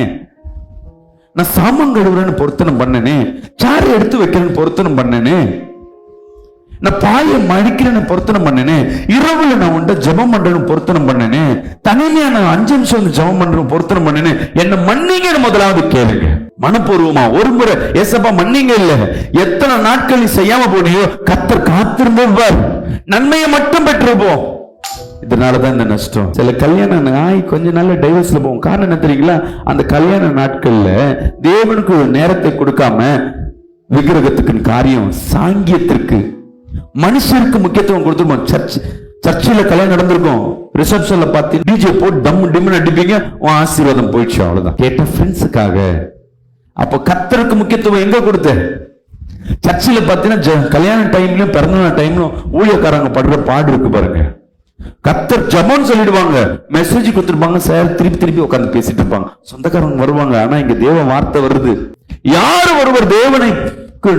நான் சாமான் கழுவுறேன்னு பொருத்தனை பண்ணேனே, சாரை எடுத்து வைக்கிறேன்னு பொருத்தனை பண்ணேனே, நான் பாயை மடிக்கிறேன்னு பொருத்தனை பண்ணேனே, இரவுல நான் உண்ட ஜெபம் பண்றேன்னு பொருத்தனை பண்ணேனே, தனிமையா நான் 5 நிமிஷம் வந்து ஜெபம் பண்றேன்னு பொருத்தனை பண்ணேனே, என்ன மன்னிங்கன்னு முதலாவது கேளுங்க. மனப்பூர்வமா ஒரு முறை ஏசப்பா மன்னிங்க. இல்ல எத்தனை நாட்கள் நீ செய்யாம போனியோ கர்த்தர் காத்திருப்பார், நன்மையை மட்டும் பெற்றிருப்போம். இதனாலதான் இந்த நஷ்டம். சில கல்யாணம் கொஞ்ச நாள்ல டைவர்ஸ்ல போகும். காரணம் என்ன தெரியுங்களா? அந்த கல்யாண நாட்கள்ல தேவனுக்கு நேரத்தை கொடுக்காம விக்கிரகத்துக்கு காரியம், சாங்கியத்திற்கு, மனுஷருக்கு முக்கியத்துவம் கொடுத்துருப்போம். சர்ச்சில் கல்யாணம் நடந்திருக்கும், ரிசப்ஷன்ல பார்த்து டிஜே போட்டு டம் டிம்னு அடிப்பீங்க, உன் ஆசீர்வாதம் போயிடுச்சு, அவ்வளவுதான். கேட்ட ஃப்ரெண்ட்ஸுக்காக. அப்போ கர்த்தருக்கு முக்கியத்துவம் எங்க கொடுத்த? சர்ச்சில் பார்த்தீங்கன்னா கல்யாண டைம்லயும் பிறந்த டைம்லயும் ஊழியக்காரங்க படுற பாடு இருக்கு பாருங்க. கர்த்தர் ஜெபம்னு சொல்லிடுவாங்க, மெசேஜ் கொடுத்துருப்பாங்க, சார் திருப்பி திருப்பி உட்கார்ந்து பேசிட்டு இருப்பாங்க. சொந்தக்காரங்க வருவாங்க. ஆனா இங்க தேவ வார்த்தை வருது. யாரு ஒருவர் தேவனை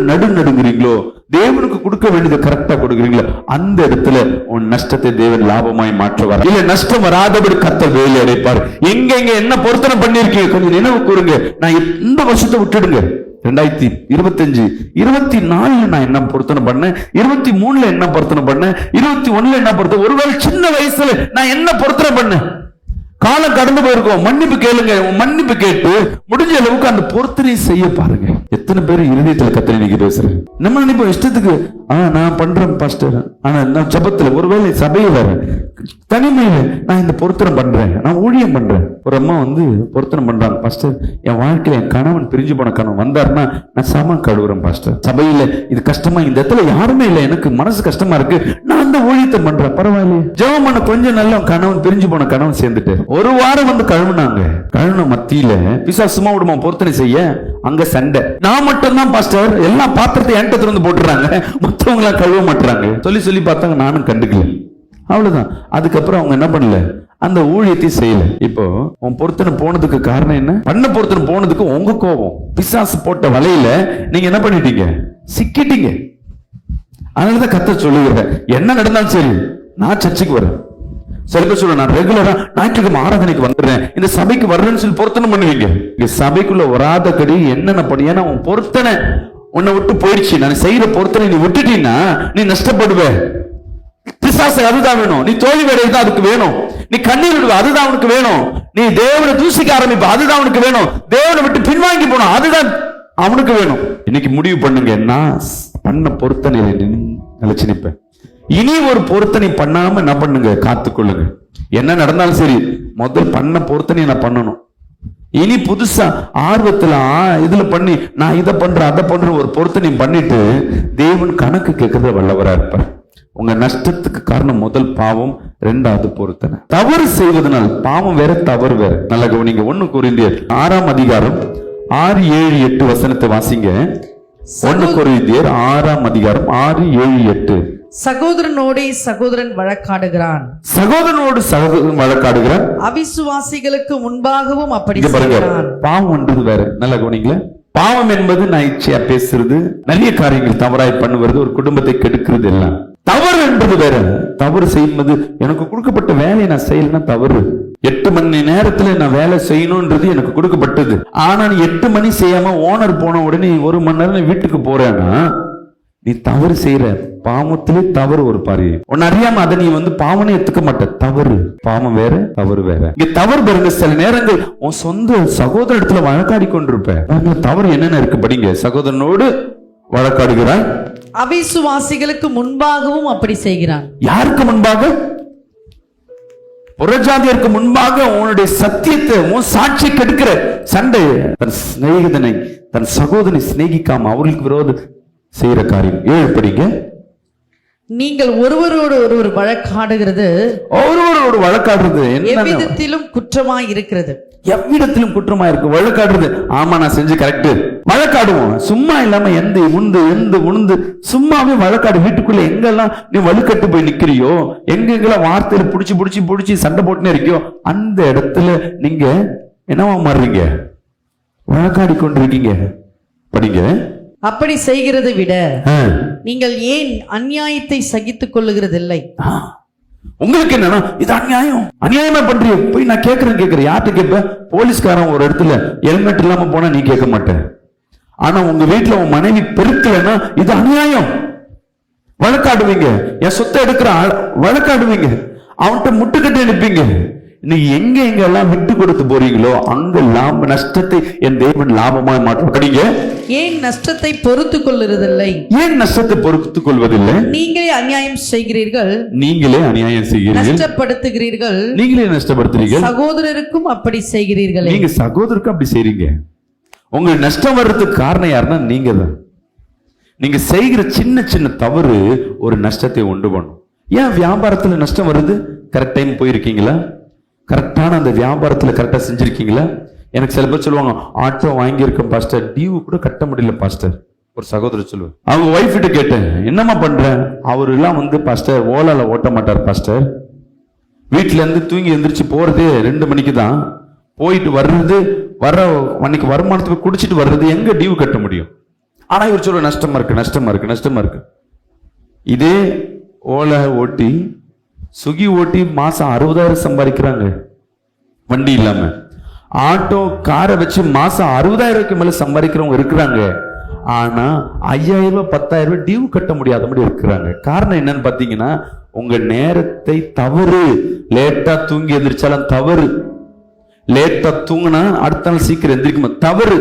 நடுங்கிறீங்களோ, தேவனுக்கு கொடுக்க வேண்டியதை கரெக்டா கொடுக்குறீங்களோ, அந்த இடத்துல உன் நஷ்டத்தை தேவன் லாபமாய் மாற்றுவார். இல்ல நஷ்டம் வராதபடி கர்த்தர் வேலை அடைப்பார். எங்க என்ன பொருத்தனை பண்ணிருக்கீங்க கொஞ்சம் நினைவு கூறுங்க. நான் இந்த வருஷத்தை விட்டுடுங்க, 2025 24 நான் என்ன பொருத்தனை பண்ணேன், 23 என்ன பொருத்தனை பண்ணேன், 21 என்ன பொருத்தனை, ஒருவேளை சின்ன வயசுல நான் என்ன பொருத்தனை பண்ணேன், காலம் கடந்து போயிருக்கோம். மன்னிப்பு கேளுங்க. மன்னிப்பு கேட்டு முடிஞ்ச அளவுக்கு அந்த பொருத்தனை செய்ய பாருங்க. எத்தனை பேர் இருதயத்துல கத்தனை நீங்க பேசுறேன். நம்ம நினைப்போம் இஷ்டத்துக்கு நான் பண்றேன் பாஸ்டர், ஆனா நான் ஜபத்துல ஒருவேளை சபையில வர தனிமையில நான் இந்த பொருத்தனை பண்றேன், நான் ஊழியம் பண்றேன். ஒரு அம்மா வந்து பொருத்தனை பண்றாங்க, பாஸ்டர் என் வாழ்க்கையில என் கணவன் பிரிஞ்சு போன கணவன் வந்தாருன்னா நான் சாமான் கழுவுறேன் பாஸ்டர். சபையில இது கஷ்டமா, இந்த இடத்துல யாருமே இல்லை, எனக்கு மனசு கஷ்டமா இருக்கு, நான் அந்த ஊழியத்தை பண்றேன். பரவாயில்லையே, ஜெபம் பண்ண கொஞ்சம் நல்ல கணவன் பிரிஞ்சு போன கணவன் சேர்ந்துட்டு ஒரு வாரம் வந்து கழுவுனாங்க. கழுவுன மத்தியில பிசாசு சும்மா விடுமா பொருத்தனை செய்ய, அங்க சண்டை. நான் மட்டும் தான் பாஸ்டர் எல்லா பாத்திரத்தை என்கிட்ட திறந்து போட்டுறாங்க, மற்றவங்களா கழுவ மாட்டுறாங்க. சொல்லி பார்த்தாங்க, நானும் கண்டுக்கல. அவ்வளவுதான். அதுக்கப்புறம் அவங்க என்ன பண்ணல, அந்த ஊழியத்தை செய்யல. இப்போ உன் பொருத்தனை போனதுக்கு காரணம் என்ன? பண்ண பொருத்தனை போனதுக்கு உங்க கோபம். பிசாசு போட்ட வலையில நீங்க என்ன பண்ணிட்டீங்க, சிக்கிட்டீங்க. அதனாலதான் கர்த்தர் சொல்லுகிறேன், என்ன நடந்தாலும் சரி நான் சர்ச்சுக்கு வரேன். சில பேர் சொல்ல, நான் ரெகுலரா ஞாயிற்றுக்கிழமை ஆராதனைக்கு வந்துடுறேன், இந்த சபைக்கு வர்றேன்னு சொல்லி பொருத்தனை பண்ணுவீங்க. இங்க சபைக்குள்ள வராத கடி என்னென்ன பண்ணி, ஏன்னா உன் பொருத்தனை உன்னை விட்டு போயிடுச்சு. நான் செய்யற பொருத்தனை நீ விட்டுட்டீங்கன்னா நீ நஷ்டப்படுவ. பிசாசு அதுதான் வேணும், நீ தோல்வி அடையதான் அதுக்கு வேணும், நீ கண்ணீர் விடுவ அதுதான் அவனுக்கு வேணும், நீ தேவனை தூசிக்க ஆரம்பிப்ப அதுதான் அவனுக்கு வேணும், தேவனை விட்டு பின்வாங்கி போனோம் அதுதான் அவனுக்கு வேணும். இன்னைக்கு முடிவு பண்ணுங்க, நான் பண்ண பொருத்தனையில நிலைச்சு நிற்பேன். இனி ஒரு பொருத்தனை பண்ணாம என்ன பண்ணுங்க, காத்துக்கொள்ளுங்க. என்ன நடந்தாலும் சரி முதல் பண்ண பொருத்தனை நான் பண்ணணும். இனி புதுசா ஆர்வத்துல இதுல பண்ணி நான் இதை பண்றேன் அதை பண்றேன் ஒரு பொருத்தனை பண்ணிட்டு தேவன் கணக்கு கேட்கறத வல்லவரா இருப்பார். உங்க நஷ்டத்துக்கு காரணம் முதல் பாவம், இரண்டாவது பொருத்தனை. தவறு செய்வதனால் பாவம் வேற தவறு வேற. நல்ல கவனிங்க. 1 கொரிந்தியர் 6ஆம் அதிகாரம் 6, 7, 8 வசனத்தை வாசிங்க. 1 கொரிந்தியர் 6ஆம் அதிகாரம் 6, 7, 8. சகோதரனோடு சகோதரன் வழக்காடுகிறான், சகோதரனோடு சகோதரன் வழக்காடுகிறான், அவிசுவாசிகளுக்கு முன்பாகவும் அப்படி செய்கிறான். பாவம் என்றது வேற. நல்ல கவனிங்களா. பாவம் என்பது நான் இச்சையா பேசுறது, நிறைய காரியங்கள் தவறாய் பண்ணுவது, ஒரு குடும்பத்தை கெடுக்கிறது எல்லாம். தவறு என்பது வேற. தவறு செய்வது, எனக்கு கொடுக்கப்பட்ட வேலையை நான் செய்யலன்னா தவறு. 8 மணி நேரத்துல நான் வேலை செய்யணும்ன்றது எனக்கு கொடுக்கப்பட்டது. ஆனா நீ 8 மணி செய்யாம ஓனர் போன உடனே 1 மணி நேரம் வீட்டுக்கு போறேன்னா நீ தவறு செய்யற. பாவத்திலே தவறு ஒரு பாரு. உன்னை அறியாம அதை நீ வந்து பாவனை எடுத்துக்க மாட்ட. தவறு, பாவம் வேற, தவறு வேற. இங்க தவறு பாருங்க, சில நேரங்கள் உன் சொந்த சகோதர இடத்துல வழக்காடி கொண்டிருப்ப. தவறு என்னென்ன இருக்கு படிங்க. சகோதரனோடு வழக்காடுகிறான், அவிசுவாசிகளுக்கு முன்பாகவும் அப்படி செய்கிறான். யாருக்கு முன்பாக? புறஜாதியருக்கு முன்பாக உன்னுடைய சத்தியத்தை, உன் சாட்சியை கெடுக்கிற சண்டை. தன் சிநேகிதனை, தன் சகோதரனை சிநேகிக்காம அவர்களுக்கு விரோத செய்யற காரியம். 7 படிங்க. நீங்கள் ஒருவரோடு ஒருவர் வழக்காடுகிறது, ஒருவரோடு வழக்காடுறது எவ்விதத்திலும் குற்றமாய் இருக்கிறது. எவ்விடத்திலும் குற்றமா இருக்கு. வழக்காடுறது, ஆமா நான் செஞ்சு கரெக்ட், வழக்காடுவோம். சும்மா இல்லாம எந்த உணர்ந்து சும்மாவே வழக்காடு. வீட்டுக்குள்ள எங்கெல்லாம் நீ வலுக்கட்டு போய் நிக்கிறியோ, எங்கெங்கெல்லாம் வார்த்தையில புடிச்சு சண்டை போட்டுனே இருக்கியோ, அந்த இடத்துல நீங்க என்னவா மாறுறீங்க? வழக்காடி கொண்டிருக்கீங்க. படிங்க. அப்படி செய்கிறதை விட நீங்கள் ஏன் அநியாயத்தை சகித்துக் கொள்ளுகிறதில்லை? உங்களுக்கு என்னன்னா இது அநியாயமா பண்றீங்க. போய் நான் கேட்கிறேன். யார்கிட்ட கேட்பேன்? போலீஸ்காரன் ஒரு இடத்துல ஹெல்மெட் இல்லாம போனா நீ கேட்க மாட்டேன். ஆனா உங்க வீட்டுல உன் மனைவி பெருக்கலன்னா இது அநியாயம். வழக்காடுவீங்க. என் சொத்தை எடுக்கிற வழக்காடுவீங்க. அவன்கிட்ட முட்டுக்கட்டி அனுப்பீங்க. நீங்க எங்க எல்லாம் விட்டு கொடுத்து போறீங்களோ அங்க லாப நஷ்டத்தை என் தேவன் லாபமாய் மாற்றப்படுங்க. ஏன் நஷ்டத்தை பொறுத்துக் கொள்ளுறதில்லை? ஏன் நஷ்டத்தை பொறுத்துக் கொள்வதில்லை? நீங்களே அநியாயம் செய்கிறீர்கள், நீங்களே அநியாயம் செய்கிறீர்கள், நஷ்டப்படுத்துகிறீர்கள், நீங்களே நஷ்டப்படுத்துறீர்கள். சகோதரருக்கும் அப்படி செய்கிறீர்கள். நீங்க சகோதரருக்கும் அப்படி செய்றீங்க. உங்களுக்கு நஷ்டம் வர்றதுக்கு காரணம் யாருன்னா நீங்க தான். நீங்க செய்கிற சின்ன சின்ன தவறு ஒரு நஷ்டத்தை உண்டு பண்ணும். ஏன் வியாபாரத்துல நஷ்டம் வருது? கரெக்ட் டைம் போயிருக்கீங்களா? கரெக்டான அந்த வியாபாரத்துல கரெக்டா செஞ்சிருக்கீங்களா? எனக்கு சில பேர் சொல்லுவாங்க, ஆட்டோ வாங்கியிருக்கேன் பாஸ்டர், டியூ கூட கட்ட முடியல பாஸ்டர். ஒரு சகோதரர் சொல்லுவேன், அவங்க ஒய்ஃப் கிட்ட கேட்டேன், என்னம்மா பண்றேன்? அவரு எல்லாம் வந்து பாஸ்டர் ஓலால ஓட்ட மாட்டார் பாஸ்டர், வீட்டுல இருந்து தூங்கி எந்திரிச்சு போறதே 2 மணிக்கு தான். போயிட்டு வர்றது அன்னைக்கு வருமானத்துக்கு குடிச்சிட்டு வர்றது எங்க டியூ கட்ட முடியும்? ஆனா இவர் சொல்ற நஷ்டமா இருக்கு. இதே ஓலை ஓட்டி சுகி ஓட்டி மாசம் 60,000 சம்பாதிக்கிறாங்க வண்டி இல்லாம. ஆட்டோ காரை வச்சு மாசம் 60,000 மேல சம்பாதிக்கிறவங்க இருக்கிறாங்க. ஆனா 5,000 10,000 டியூ கட்ட முடியாதபடி இருக்கிறாங்க. காரணம் என்னன்னு பாத்தீங்கன்னா, உங்க நேரத்தை தவறு. லேட்டா தூங்கி எந்திரிச்சாலும் தவறு, லேட்டா தூங்கினா அடுத்த நாள் சீக்கிரம் எந்திரிக்குமா தவறு.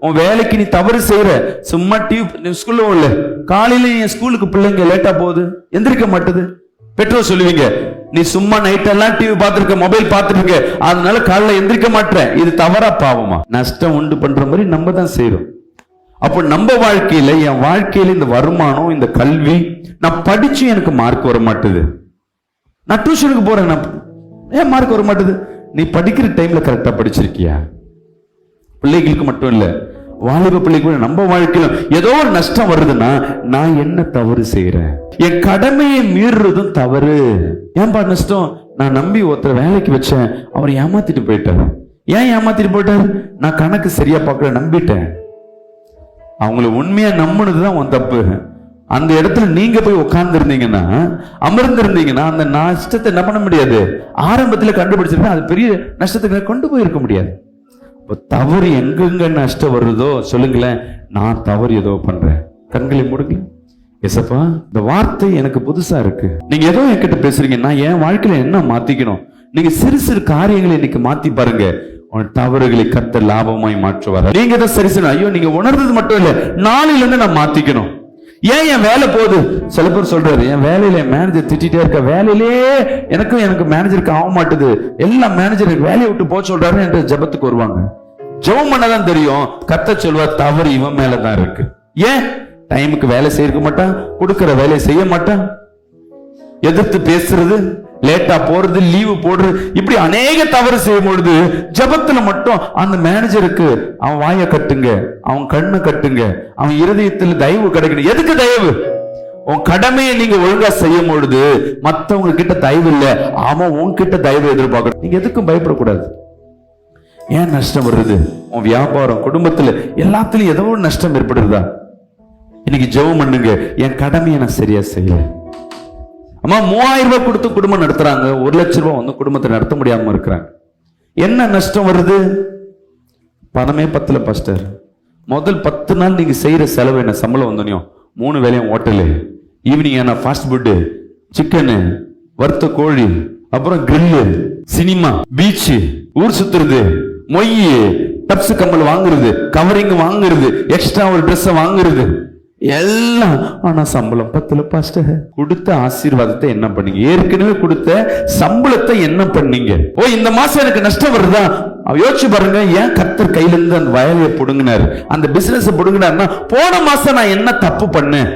உன் வேலைக்கு நீ தவறு செய்யற. சும்மா டியூ ஸ்கூல்ல இல்ல, காலையில என் ஸ்கூலுக்கு பிள்ளைங்க லேட்டா போகுது, எந்திரிக்க மாட்டுது. பெற்றோர் சொல்லுவீங்க, நீ சும்மா நைட்டெல்லாம் டிவி பார்த்துருக்க, மொபைல் பார்த்துட்டு இருக்க, அதனால காலைல எந்திரிக்க மாட்டேன். இது தவறா பாவமா? நஷ்டம் உண்டு பண்ற மாதிரி நம்ம தான் செய்யறோம். அப்போ நம்ம வாழ்க்கையில, என் வாழ்க்கையில இந்த வருமானம், இந்த கல்வி, நான் படிச்சு எனக்கு மார்க் வர மாட்டுது. நான் டியூஷனுக்கு போறேன், நான் ஏன் மார்க் வர மாட்டுது? நீ படிக்கிற டைம்ல கரெக்டா படிச்சிருக்கியா? பிள்ளைகளுக்கு மட்டும் இல்ல, வாலிப பிள்ளைக்கு நம்ம வாழ்க்கையில ஏதோ ஒரு நஷ்டம் வருதுன்னா, நான் என்ன தவறு செய்யறேன்? என் கடமையை மீறுறதும் தவறு. ஏன்பா நஷ்டம்? நான் நம்பி ஒருத்தர் வேலைக்கு வச்சேன், அவர் ஏமாத்திட்டு போயிட்டாரு. ஏன் ஏமாத்திட்டு போயிட்டாரு? நான் கணக்கு சரியா பார்க்கல, நம்பிட்டேன். அவங்கள உண்மையா நம்பினதுதான் உன் தப்பு. அந்த இடத்துல நீங்க போய் உட்கார்ந்து இருந்தீங்கன்னா, அமர்ந்திருந்தீங்கன்னா, அந்த நஷ்டத்தை என்ன பண்ண முடியாது? ஆரம்பத்துல கண்டுபிடிச்சிருக்கேன், அது பெரிய நஷ்டத்துக்கு கொண்டு போயிருக்க முடியாது. தவறு எங்கெங்க நஷ்டம் வருதோ சொல்லுங்களேன், நான் தவறு ஏதோ பண்றேன். கண்களை மூடுங்க. எசப்பா, இந்த வார்த்தை எனக்கு புதுசா இருக்கு. நீங்க ஏதோ என்கிட்ட பேசுறீங்க, நான் என் வாழ்க்கையில என்ன மாத்திக்கணும்? நீங்க சிறு சிறு காரியங்களை இன்னைக்கு மாத்தி பாருங்க, தவறுகளை கர்த்தர் லாபமாய் மாற்றுவார். நீங்க தான் சரி செய்யணும். ஐயோ, நீங்க உணர்ந்தது மட்டும் இல்ல, நாளையில இருந்து நான் மாத்திக்கணும். ஏன் என் வேலை போகுது? சில பேர் சொல்றாரு, என் வேலையில மேனேஜர் திட்டிட்டே இருக்க, வேலையிலே எனக்கு மேனேஜருக்கு ஆக மாட்டுது, எல்லா மேனேஜருக்கு வேலையை விட்டு போக சொல்றாரு என்று ஜெபத்துக்கு வருவாங்க. ஜெபம் பண்ணதான் தெரியும், கர்த்தர் சொல்வார், தவறு இவன் மேலதான் இருக்கு. ஏன்? டைமுக்கு வேலை செய்ய மாட்டான், கொடுக்கிற வேலையை செய்ய மாட்டான், எதிர்த்து பேசுறது, லேட்டா போறது, லீவு போடுறது, இப்படி அநேக தவறு செய்யும் பொழுது ஜெபத்துல மட்டும் அந்த மேனேஜருக்கு அவன் வாயை கட்டுங்க, அவன் கண்ணை கட்டுங்க, அவன் இருதயத்தில் தயவு கிடைக்கணும். எதுக்கு தயவு? உன் கடமையை நீங்க ஒழுங்கா செய்யும் பொழுது மத்தவங்க கிட்ட தயவு இல்ல, அவன் உன்கிட்ட தயவு எதிர்பார்க்கணும். நீங்க எதுக்கும் பயப்படக்கூடாது. ஏன் நஷ்டம் வருது? உன் வியாபாரம், குடும்பத்துல, எல்லாத்துலயும் ஏதோ ஒரு நஷ்டம் ஏற்படுறதா? இன்னைக்கு ஜெபம் பண்ணுங்க, என் கடமையை நான் சரியா செய்யல. அம்மா 3000 ரூபாய் கொடுத்து குடும்பம் நடத்துறாங்க, 1 லட்சம் ரூபாய் வந்து குடும்பத்தை நடத்த முடியாம இருக்கிறாங்க. என்ன நஷ்டம் வருது? பணமே பத்தல பாஸ்டர். முதல் 10 நாள் நீங்க செய்யற செலவு என்ன? சம்பளம் வந்தோம் 3 வேளையும் ஹோட்டலு, ஈவினிங் என்ன ஃபாஸ்ட் ஃபுட்டு, சிக்கனு, வறுத்த கோழி, அப்புறம் கிரில்லு, சினிமா, பீச்சு, ஊர் சுத்துறது, மொய், டப்ஸ் கம்மல் வாங்குறது, கவரிங் வாங்குறது, எக்ஸ்ட்ரா ஒரு ட்ரெஸ் வாங்குறது, எல்லாம். ஆனா சம்பளம் பத்தல பாஸ்டர். கொடுத்த ஆசீர்வாதத்தை என்ன பண்ணீங்க? ஏற்கனவே கொடுத்த சம்பளத்தை என்ன பண்ணீங்க? ஓ, இந்த மாசம் எனக்கு நஷ்டம் வருதா? யோசிச்சு பாருங்க. ஏன் கர்த்தர் கையில இருந்து அந்த வயலையை புடுங்கினாரு, அந்த பிசினஸ் புடுங்கினாருன்னா, போன மாசம் நான் என்ன தப்பு பண்ணேன்?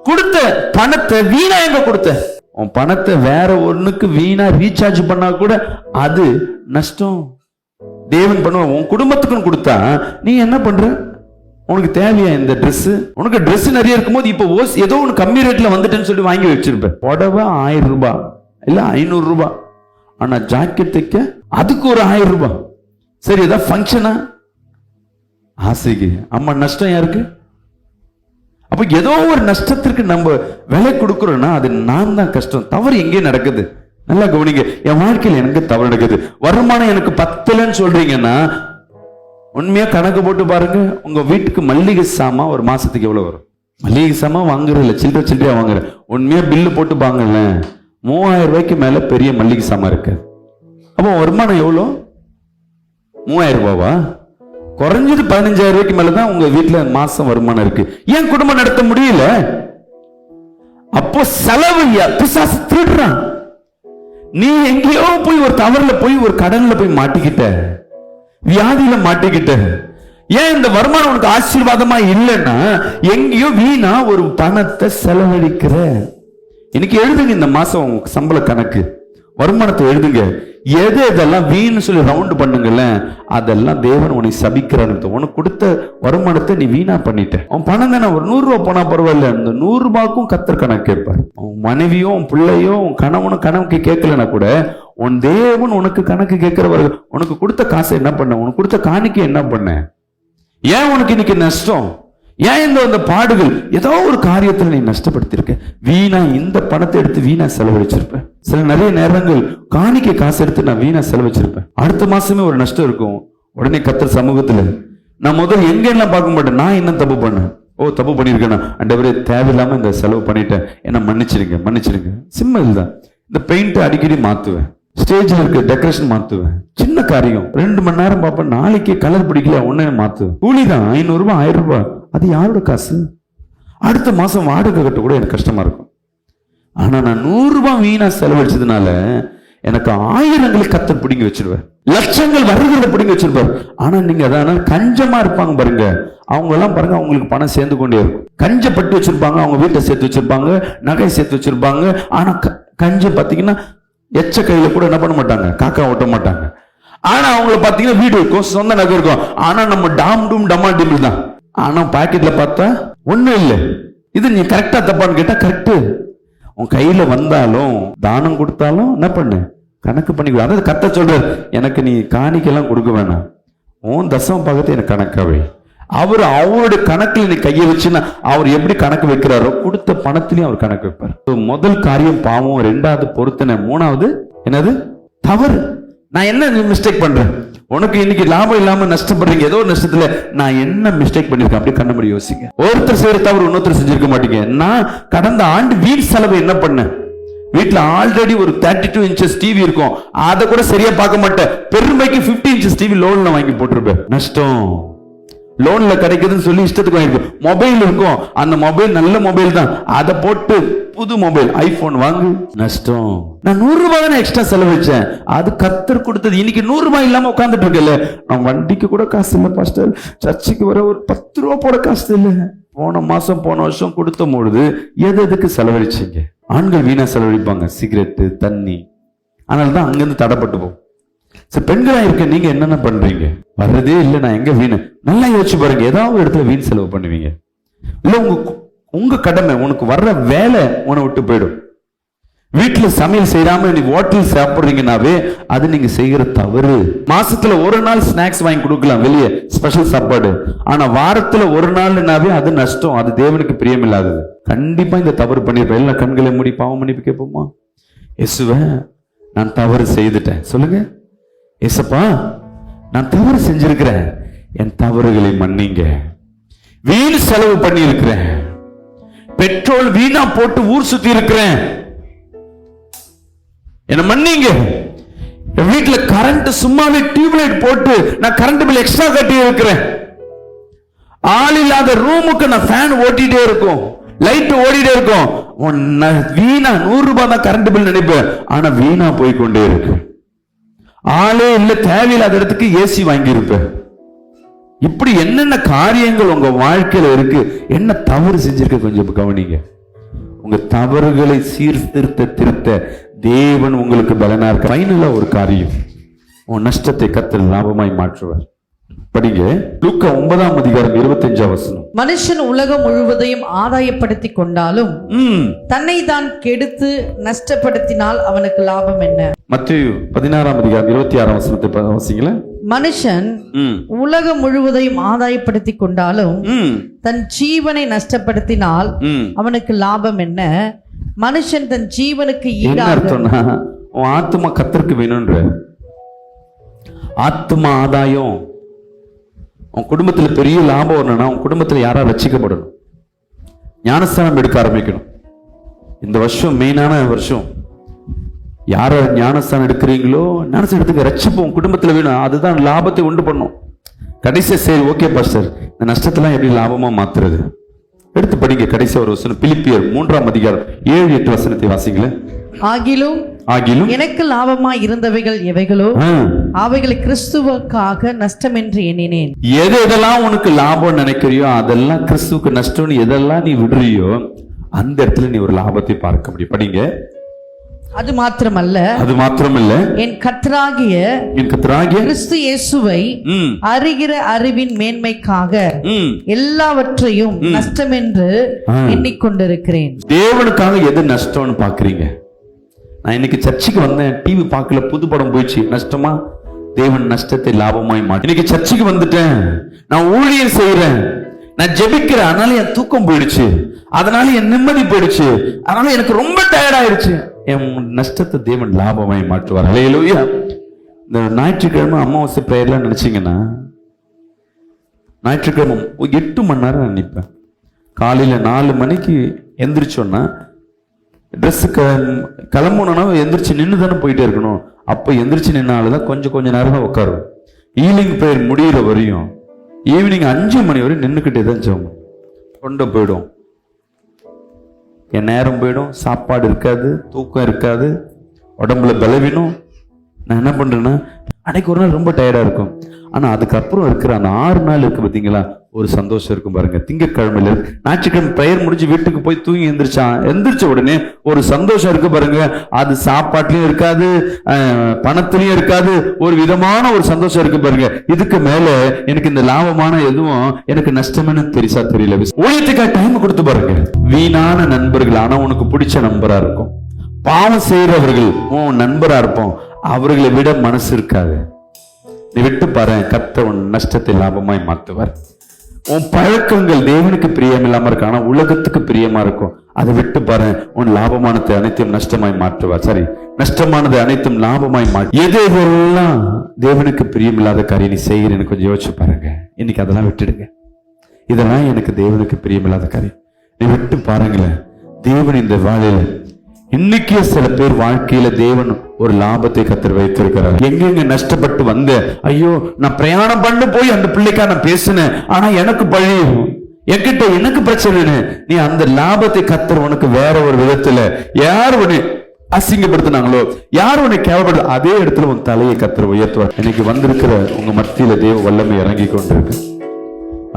கொடுத்த பணத்தை வீணா எங்க கொடுத்த? உன் பணத்தை வேற ஒண்ணுக்கு வீணா ரீசார்ஜ் பண்ணா கூட அது நஷ்டம். தேவன் பண்ணுவான். உன் குடும்பத்துக்குன்னு கொடுத்தா நீ என்ன பண்ற? உனக்கு தேவையா இந்த ட்ரெஸ்? உனக்கு ட்ரெஸ் நிறைய இருக்கும்போது இப்போ ஏதோ ஒன்று கம்மி ரேட்ல வந்துட்டேன்னு சொல்லி வாங்கி வச்சிருப்பேன். புடவை 1000 ரூபாய் இல்ல 500 ரூபாய், ஆனா ஜாக்கெட் தைக்க அதுக்கு ஒரு 1000 ரூபாய். சரி, ஏதாவது ஃபங்க்ஷனா? ஆசைக்கு. அம்மா, நஷ்டம் யாருக்கு? அப்ப ஏதோ ஒரு நஷ்டத்திற்கு நம்ம விலை கொடுக்கிறோம்னா அது நான் தான் கஷ்டம். தவறு எங்கே நடக்குது? நல்லா கவனிங்க. என் வாழ்க்கையில் எனக்கு தவறு நடக்குது. வருமானம் எனக்கு பத்தலன்னு சொல்றீங்கன்னா, உண்மையா கணக்கு போட்டு பாருங்க. உங்க வீட்டுக்கு மல்லிகை சாமான் ஒரு மாசத்துக்கு எவ்வளவு வரும்? மல்லிகை சாமான் வாங்குறது இல்ல, சில்லறையா வாங்குற. உண்மையா பில்லு போட்டு பாங்கல, 3000 ரூபாய்க்கு மேல பெரிய மல்லிகை சாமான் இருக்கு. அப்போ வருமானம் எவ்வளோ? 3000 ரூபாவா? குறைஞ்சது 15,000 ரூபாய்க்கு மேலதான் உங்க வீட்டுல மாசம் வருமானம் இருக்கு. ஏன் குடும்பம் நடத்த முடியல? அப்போ செலவு பிசாசு திருடுறான். நீ எங்கேயோ போய் ஒரு தவறுல போய் ஒரு கடன்ல போய் மாட்டிக்கிட்ட, வியாதியில மாட்டிக்கிட்ட. ஏன் இந்த வருமானம் உனக்கு ஆசீர்வாதமா இல்லைன்னா எங்கேயோ வீணா ஒரு பணத்தை செலவழிக்கிற. இன்னைக்கு எழுதுங்க, இந்த மாசம் சம்பள கணக்கு, வருமானத்தை எழுதுங்க. எது எதெல்லாம் வீணு சொல்லி ரவுண்ட் பண்ணுங்கல்ல, அதெல்லாம் தேவன் உனக்கு சபிக்கிறான்னு. உனக்கு கொடுத்த வருமானத்தை நீ வீணா பண்ணிட்ட. உன் பணம் தானே, ஒரு 100 ரூபாய் போனா பரவாயில்ல, இந்த 100 ரூபாய்க்கும் கர்த்தர் கணக்கு கேட்பார். உன் மனைவியோ, உன் பிள்ளையோ, உன் கணவனும் கணவனுக்கு கேட்கலன்னா கூட உன் தேவன் உனக்கு கணக்கு கேட்கிறவர்கள். உனக்கு கொடுத்த காசை என்ன பண்ண? உனக்கு கொடுத்த காணிக்கை என்ன பண்ண? ஏன் உனக்கு இன்னைக்கு நஷ்டம்? ஏன் இந்த பாடுகள்? ஏதோ ஒரு காரியத்துல நீ நஷ்டப்படுத்திருக்க. வீணா இந்த பணத்தை எடுத்து வீணா செலவழிச்சிருப்பேன். சில நிறைய நேரங்கள் காணிக்கை காசு எடுத்து நான் வீணா செலவழிச்சிருப்பேன். அடுத்த மாசமே ஒரு நஷ்டம் இருக்கும். உடனே கர்த்தர் சமூகத்துல நான் முதல் எங்க எல்லாம் பார்க்க மாட்டேன். நான் என்ன தப்பு பண்ணேன்? தப்பு பண்ணிருக்கேன். ஆண்டவரே, தேவையில்லாம இந்த செலவு பண்ணிட்டேன், என்ன மன்னிச்சிருங்க. சிம்பிள் தான். இந்த பெயிண்ட் அடிக்கடி மாத்துவேன், ஸ்டேஜ்ல இருக்க டெக்கரேஷன் மாத்துவேன். சின்ன காரியம் 2 மணி நேரம் பார்ப்பேன். நாளைக்கு கலர் பிடிக்கல, உடனே மாத்துவேன். கூலிதான் 500 ரூபாய் 1000 ரூபாய். அது யாரோட காசு? அடுத்த மாசம் வாடகை கட்ட கூட எனக்கு கஷ்டமா இருக்கும். ஆனா நான் 100 ரூபாய் வீணா செலவழிச்சதுனால எனக்கு ஆயிரங்களை கர்த்தர் பிடிங்கி வச்சிருவார். லட்சங்கள் வருகிறத பிடிங்கி வச்சிருப்பார். ஆனா நீங்க அதனால கஞ்சமா இருப்பாங்க பாருங்க, அவங்க எல்லாம் பாருங்க, அவங்களுக்கு பணம் சேர்ந்து கொண்டே இருக்கும். கஞ்சப்பட்டு வச்சிருப்பாங்க, அவங்க வீட்டை சேர்த்து வச்சிருப்பாங்க, நகை சேர்த்து வச்சிருப்பாங்க. ஆனா கஞ்சம் பாத்தீங்கன்னா எச்ச கையில கூட என்ன பண்ண மாட்டாங்க, காக்கா ஓட்ட மாட்டாங்க. ஆனா அவங்கள பாத்தீங்கன்னா வீடு இருக்கும், சொந்த நகை இருக்கும். ஆனா நம்ம டாம் டூம் டமா டிம்பிள் தான். ஆனா பாக்கெட்ல பார்த்தா ஒண்ணும் இல்லை. இது நீ கரெக்டா தப்பான்னு கேட்டா கரெக்ட். உன் கையில வந்தாலும் தானம் கொடுத்தாலும் என்ன பண்ணு, கணக்கு பண்ணி. அதாவது கர்த்தர் சொல்றார், எனக்கு நீ காணிக்கெல்லாம் கொடுக்க வேணாம், உன் தசம பாகத்தை எனக்கு கணக்காவே. அவருடைய கணக்குல நீ கையை வச்சுன்னா அவர் எப்படி கணக்கு வைக்கிறாரோ கொடுத்த பணத்திலையும் அவர் கணக்கு வைப்பார். முதல் காரியம் பாவம், 2வது பொருத்தனை, 3வது என்னது? தவறு. நான் என்ன மிஸ்டேக் பண்றேன்? உனக்கு இன்னைக்கு லாபம் இல்லாம நஷ்டப்படுறீங்க, ஏதோ நஷ்டத்துல நான் என்ன மிஸ்டேக் பண்ணிருக்கேன் அப்படி கண்ண முடியும் யோசிங்க. ஒருத்தர் செய்யற தவறு இன்னொருத்தர் செஞ்சிருக்க மாட்டீங்க. நான் கடந்த ஆண்டு வீண் செலவு என்ன பண்ணேன்? வீட்டுல ஆல்ரெடி ஒரு 32 inches டிவி இருக்கும், அதை கூட சரியா பார்க்க மாட்டேன். பெருமைக்கு 50 inches டிவி லோன்ல வாங்கி போட்டிருப்பேன். நஷ்டம். லோன்ல கிடைக்குதுன்னு சொல்லி இஷ்டத்துக்கு வாங்கிருப்பேன். மொபைல் இருக்கும், அந்த மொபைல் நல்ல மொபைல் தான், அதை போட்டு புது மொபைல் ஐபோன் வாங்கு, நஷ்டம். நான் 100 ரூபாய் தானே எக்ஸ்ட்ரா செலவழிச்சேன், அது கர்த்தர் கொடுத்தது. இன்னைக்கு 100 ரூபாய் இல்லாம உட்கார்ந்துட்டு இருக்கல. நான் வண்டிக்கு கூட காசு இல்லை பாஸ்டர், சர்ச்சுக்கு வர ஒரு 10 ரூபாய் போட காசு இல்லை. போன வருஷம் கொடுத்த பொழுது எதுக்கு செலவழிச்சீங்க? ஆண்கள் வீணா செலவழிப்பாங்க, சிகரெட்டு, தண்ணி. அதனாலதான் அங்கிருந்து தடைப்பட்டு போகும். சரி, பெண்களா இருக்க நீங்க என்னென்ன பண்றீங்க? வர்றதே இல்லை, நான் எங்க வீண்? நல்லா யோசிச்சு பாருங்க. ஏதாவது ஒரு இடத்துல வீண் செலவு பண்ணுவீங்க. இல்ல உங்க கடமை, உனக்கு வர்ற வேலை உன்னை விட்டு போயிடும். வீட்டுல சமையல் செய்யாம நீ ஹோட்டல் சாப்பிடுறீங்கன்னாவே அது நீங்க செய்கிற தவறு. மாசத்துல ஒரு நாள் ஸ்நாக்ஸ் வாங்கி கொடுக்கலாம் வெளியே, ஸ்பெஷல் சாப்பாடு. ஆனா வாரத்துல ஒரு நாள்னாவே அது நஷ்டம், அது தேவனுக்கு பிரியம் இல்லாதது. கண்டிப்பா இந்த தவறு பண்ணிருப்பேன். எல்லாம் கண்களை மூடி பாவம் மன்னிப்பு கேட்போமா? இயேசுவே, நான் தவறு செய்துட்டேன். சொல்லுங்க, இயேசப்பா, நான் தவறு செஞ்சிருக்கிறேன், என் தவறுகளை மன்னிங்க. வீண் செலவு பண்ணி இருக்கிறேன், பெட்ரோல் வீணா போட்டு ஊர் சுத்தி இருக்கிறேன், என்ன மன்னிங்க. வீட்டுல கரண்ட் சும்மாவே டியூப்லைட் போட்டு நான் கரண்ட் பில் எக்ஸ்ட்ரா கட்டி இருக்கிறேன். ஆள் இல்லாத ரூமுக்கு நான் ஃபேன் ஓட்டிட்டே இருக்கும், லைட் ஓடிட்டே இருக்கும். வீணா 100 ரூபாய் தான் கரண்ட் பில் நினைப்பேன், ஆனா வீணா போய் கொண்டே இருக்கு. ஆளே இல்ல, தேவையில்லாத இடத்துக்கு ஏசி வாங்கி இருப்பேன். இப்படி என்னென்ன காரியங்கள் உங்க வாழ்க்கையில இருக்கு, என்ன தவறு செஞ்சிருக்க கொஞ்சம் கவனிங்க. உங்க தவறுகளை திருத்த தேவன் உங்களுக்கு பலனா இருக்க. ஃபைனலா ஒரு காரியம், உன் நஷ்டத்தை கர்த்தர் லாபமாய் மாற்றுவார். படிங்க, லூக்கா 9ஆம் அதிகாரம் 25ஆம் வசனம். மனுஷன் உலகம் முழுவதையும் ஆதாயப்படுத்திக் கொண்டாலும் தன்னை தான் கெடுத்து நஷ்டப்படுத்தினால் அவனுக்கு லாபம் என்ன? மத்தேயு 16ஆம் அதிகாரம் 26ஆம் வசனத்தை வாசிங்களா. மனுஷன் உலகம் முழுவதையும் ஆதாயப்படுத்திக் கொண்டாலும் தன் ஜீவனை நஷ்டப்படுத்தினால் அவனுக்கு லாபம் என்ன? மனுஷன் தன் ஜீவனுக்கு ஈடாக. உன் ஆத்மா கர்த்தருக்கு வேணும்ன்ற ஆத்மா ஆதாயம். உன் குடும்பத்துல பெரிய லாபம் வரணும்னா உன் குடும்பத்துல யாரா ரட்சிக்கப்படணும், ஞானஸ்தானம் எடுக்க ஆரம்பிக்கணும். இந்த வருஷம் மெயினான வருஷம். யார ஞானஸ்தானம் எடுக்கிறீங்களோ ஞானஸ்தானம் எடுத்துக்க, ரட்சிப்பு உன் குடும்பத்துல வேணும். அதுதான் லாபத்தை உண்டு பண்ணும். கடைசி சரி, ஓகே பாஸ்டர், இந்த நஷ்டத்தெல்லாம் எப்படி லாபமா மாத்துறது? எடுத்து படிங்க. கடைசி ஒரு வசனம், பிலிப்பியர் 3ஆம் அதிகாரம் 7-8 வசனத்தை வாசிங்களே. ஆகிலும் எனக்கு லாபமா இருந்தவைகள் எவைகளோ அவைகளை கிறிஸ்துவுக்காக நஷ்டம் என்று எண்ணினேன். எதெல்லாம் உனக்கு லாபம் நினைக்கிறியோ அதெல்லாம் கிறிஸ்துவுக்கு நஷ்டம். எதெல்லாம் நீ விடுறியோ அந்த இடத்துல நீ ஒரு லாபத்தை பார்க்க முடியும். படிங்க. அது மாத்திரமல்ல என் கர்த்தராகிய கிறிஸ்து இயேசுவை அறிகிற அறிவின் மேன்மைக்காக எல்லாவற்றையும் நஷ்டம் என்று எண்ணிக்கொண்டிருக்கிறேன். தேவனுக்காக எது நஷ்டம்னு பாக்குறீங்க? நான் இன்னைக்கு சர்ச்சுக்கு வந்தேன், டிவி பார்க்கல, புது படம் போயிடுச்சு, நஷ்டமா? தேவன் நஷ்டத்தை லாபமாய் மாற்றி. இன்னைக்கு சர்ச்சுக்கு வந்துட்டேன், நான் ஊழியம் செய்யறேன், நான் ஜெபிக்கிறேன், அதனால என் தூக்கம் போயிடுச்சு, அதனால என் நிம்மதி போயிடுச்சு, அதனால எனக்கு ரொம்ப டயர்ட் ஆயிடுச்சு. என் நஷ்டத்தை தேவன் லாபமாய் மாற்றுவார். ஹல்லேலூயா. இந்த ஞாயிற்றுக்கிழமை அமாவாசை பிரேயர்லாம் நினைச்சீங்கன்னா, ஞாயிற்றுக்கிழமை 8 மணி நேரம் நான் நிற்பேன். காலையில 4 மணிக்கு எந்திரிச்சோன்னா, ட்ரெஸ்ஸு கிளம்பணும்னா எந்திரிச்சு நின்று தானே போயிட்டே இருக்கணும். அப்போ எந்திரிச்சு நின்னால்தான் கொஞ்சம் நேரம் தான் உட்காரும். ஈவினிங் பிரேயர் முடிகிற வரையும், ஈவினிங் 5 மணி வரையும் நின்றுக்கிட்டே தான் ஜெபம். கொண்டு போயிடும், என் நேரம் போயிடும், சாப்பாடு இருக்காது, தூக்கம் இருக்காது, உடம்புல பலவீனம். நான் என்ன பண்றேன்னா, அன்னைக்கு ஒரு நாள் ரொம்ப டயர்டா இருக்கும், ஆனா அதுக்கப்புறம் இருக்கிற அந்த 6 நாள் இருக்கு பார்த்தீங்களா, ஒரு சந்தோஷம் இருக்கும் பாருங்க. திங்கட்கிழமையில ஞாயிற்றுக்கிழமை பிரேயர் முடிஞ்சு வீட்டுக்கு போய் தூங்கி எந்திரிச்ச உடனே ஒரு சந்தோஷம் இருக்கு பாருங்க. அது சாப்பாட்டுலயும் இருக்காது, பணத்திலயும் இருக்காது, ஒரு விதமான ஒரு சந்தோஷம் இருக்கு பாருங்க. இதுக்கு மேல எனக்கு இந்த லாபமான எதுவும் எனக்கு நஷ்டம்னு பெருசா தெரியல. ஊழியத்துக்காக டைம் கொடுத்து பாருங்க. வீணான நண்பர்கள், ஆனா உனக்கு பிடிச்ச நண்பரா இருக்கும். பாவம் செய்யறவர்கள் உன் நண்பரா இருப்போம், அவர்களை விட மனசு இருக்காது. நீ விட்டு பாரு, கர்த்தர் உன் நஷ்டத்தை லாபமாய் மாற்றுவார். உன் பழக்கங்கள் தேவனுக்கு பிரியம் இல்லாம இருக்கு, ஆனா உலகத்துக்கு பிரியமா இருக்கும். அதை விட்டு பாரு, உன் லாபமானதை அனைத்தும் நஷ்டமாய் மாற்றுவார். சரி, நஷ்டமானது அனைத்தும் லாபமாய் மாற்று. எதெல்லாம் தேவனுக்கு பிரியம் இல்லாத காரியம் நீ செய்கிறேன்னு கொஞ்சம் யோசிச்சு பாருங்க. இன்னைக்கு அதெல்லாம் விட்டுடுங்க. இதெல்லாம் எனக்கு தேவனுக்கு பிரியம் இல்லாத காரியம், நீ விட்டு பாருங்களேன். தேவன் இந்த வாழையில இன்னைக்கே சில பேர் வாழ்க்கையில தேவன் ஒரு லாபத்தை கத்தர் வைத்திருக்கிறார். எங்கெங்க நஷ்டப்பட்டு வந்த, ஐயோ நான் பிரயாணம் பண்ணு போய் அந்த பிள்ளைக்கா நான் பேசினேன், ஆனா எனக்கு பழி, என்கிட்ட எனக்கு பிரச்சனை, நீ அந்த லாபத்தை கத்தர் உனக்கு வேற ஒரு விதத்துல, யார் உன்னை அசிங்கப்படுத்தினாங்களோ, யார் உன்னை கேவலப்படுத்த, அதே இடத்துல உன் தலையை கத்தர் உயர்த்துவார். இன்னைக்கு வந்திருக்கிற உங்க மத்தியில தேவ வல்லமை இறங்கி கொண்டிருக்கு.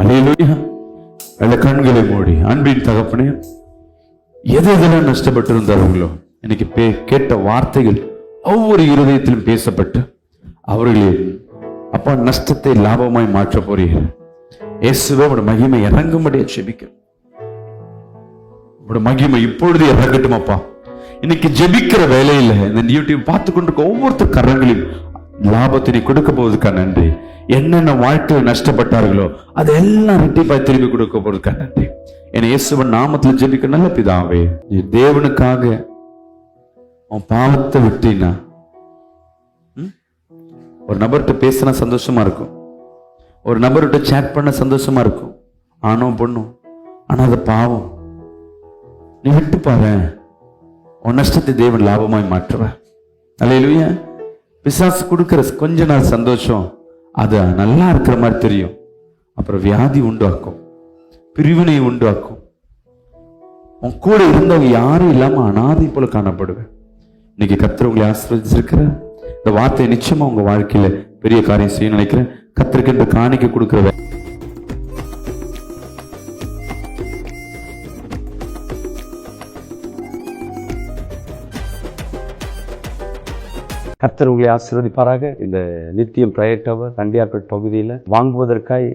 அல்லேலூயா. நல்ல கண்களை மூடி, அன்பின் தகப்பனே, எதெல்லாம் நஷ்டப்பட்டு இருந்தார்களோ இன்னைக்கு கேட்ட வார்த்தைகள் ஒவ்வொரு இருதயத்திலும் பேசப்பட்டு அவர்களே அப்பா நஷ்டத்தை லாபமாய் மாற்ற போறீர்கள். இயேசுவே உடைய மகிமை இறங்கும்படியா ஜெபிக்கிறேன். உடைய மகிமை இப்பொழுது இறங்கட்டும் அப்பா. இன்னைக்கு ஜெபிக்கிற வேலையில இந்த யூடியூப் பார்த்து கொண்டிருக்க ஒவ்வொருத்தர் கரங்களையும் லாபத்தினை கொடுக்க போவதுக்கா நன்றி. என்னென்ன வாழ்க்கையில் நஷ்டப்பட்டார்களோ அதெல்லாம் ரெட்டிப்பாய் திரும்பி கொடுக்க போவதுக்கா நன்றி. என் இயேசுவின் நாமத்தில் ஜெபிக்க நல்ல பிதாவே, நீ தேவனுக்காக உன் பாவத்தை விட்டீனா, ஒரு நபர்கிட்ட பேசினா சந்தோஷமா இருக்கும், ஒரு நபர்கிட்ட சேட் பண்ண சந்தோஷமா இருக்கும், ஆணோ பொண்ணும், ஆனா அது பாவம். நீ விட்டு பாரு, உன் நஷ்டத்தை தேவன் லாபமாய் மாற்றுவார். அல்லேலூயா. பிசாசு கொடுக்கிற கொஞ்ச நாள் சந்தோஷம் அது நல்லா இருக்கிற மாதிரி தெரியும், அப்புறம் வியாதி உண்டாக்கும், பிரிவினை உண்டாக்கும். உன் கூட இருந்தவங்க யாரும் இல்லாம அனாதை போல காணப்படுவேன். இன்னைக்கு கர்த்தர் உங்களை ஆசீர்வதிச்சிருக்கிற இந்த வார்த்தை நிச்சயமா உங்க வாழ்க்கையில பெரிய காரியம் செய்ய நினைக்கிறேன். கர்த்தருக்கு என்று காணிக்கை கொடுக்கிற கர்த்தர் உங்களை ஆசீர்வதிப்பாராக. இந்த நித்தியம் பிரயர் டவர் தண்டியார்பேட் பகுதியில் வாங்குவதற்காய்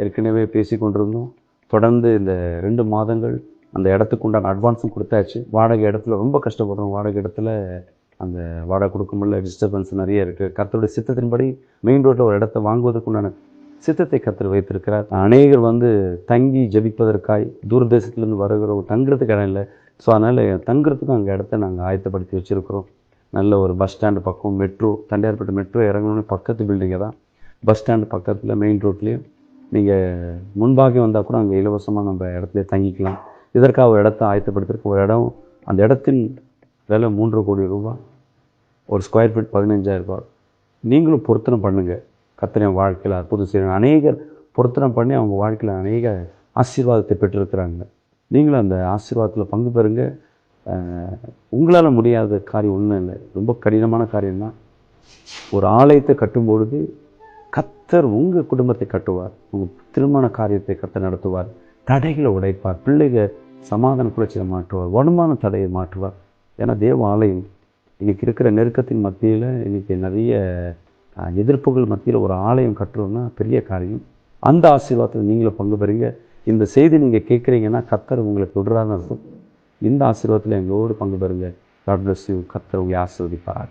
ஏற்கனவே பேசி கொண்டிருந்தோம். தொடர்ந்து இந்த 2 மாதங்கள் அந்த இடத்துக்கு உண்டான அட்வான்ஸும் கொடுத்தாச்சு. வாடகை இடத்துல ரொம்ப கஷ்டப்படுறோம். வாடகை இடத்துல அந்த வாடகை கொடுக்க முடியல, டிஸ்டர்பன்ஸ் நிறைய இருக்குது. கர்த்தருடைய சித்தத்தின்படி மெயின் ரோட்டில் ஒரு இடத்த வாங்குவதற்குண்டான சித்தத்தை கர்த்தர் வைத்திருக்கிறார். அநேகர் தங்கி ஜபிப்பதற்காய் தூரதேசத்துலேருந்து வருகிறோம், தங்குறதுக்கு இடம் இல்லை. ஸோ அதனால் தங்குறதுக்கும் அங்கே இடத்த நாங்கள் ஆயத்தப்படுத்தி வச்சுருக்கிறோம். நல்ல ஒரு பஸ் ஸ்டாண்டு பக்கம், மெட்ரோ தண்டையார்பேட்டை மெட்ரோ இறங்கணும்னு பக்கத்து பில்டிங்கை தான். பஸ் ஸ்டாண்டு பக்கத்தில் மெயின் ரோட்லேயும் நீங்கள் முன்பாக வந்தால் கூட அங்கே இலவசமாக நம்ம இடத்துல தங்கிக்கலாம். இதற்காக ஒரு இடத்த ஆயத்தப்படுத்திருக்க ஒரு இடம், அந்த இடத்தின் விலை 3 கோடி ரூபாய், ஒரு ஸ்கொயர் ஃபீட் 15,000 ரூபாய். நீங்களும் பொருத்தனை பண்ணுங்கள். கர்த்தர் வாழ்க்கையில் அற்புதம் செய்யணும். அநேகர் பொருத்தனை பண்ணி அவங்க வாழ்க்கையில் அநேக ஆசீர்வாதத்தை பெற்றிருக்கிறாங்க. நீங்களும் அந்த ஆசீர்வாதத்தில் பங்கு பெறுங்க. உங்களால் முடியாத காரியம் ஒன்றும் இல்லை, ரொம்ப கடினமான காரியம்தான். ஒரு ஆலயத்தை கட்டும்பொழுது கர்த்தர் உங்கள் குடும்பத்தை கட்டுவார், உங்கள் திருமண காரியத்தை கர்த்தர் நடத்துவார், தடைகளை உடைப்பார், பிள்ளைகள் சமாதான குறைச்சியை மாற்றுவார், வருமான தடையை மாற்றுவார். ஏன்னா தேவ ஆலயம் இன்றைக்கி இருக்கிற நெருக்கத்தின் மத்தியில், இன்றைக்கி நிறைய எதிர்ப்புகள் மத்தியில் ஒரு ஆலயம் கட்டுறோன்னா பெரிய காரியம். அந்த ஆசீர்வாதத்தில் நீங்களும் பங்கு பெறுங்க. இந்த செய்தி நீங்கள் கேட்குறீங்கன்னா கர்த்தர் உங்களை தொடரான்னு அர்த்தம். இந்த ஆசீர்வாதத்தில் எங்களோடு பங்கு பெறுங்க. God bless you. கர்த்தர் உங்களை ஆசீர்வதிப்பார்.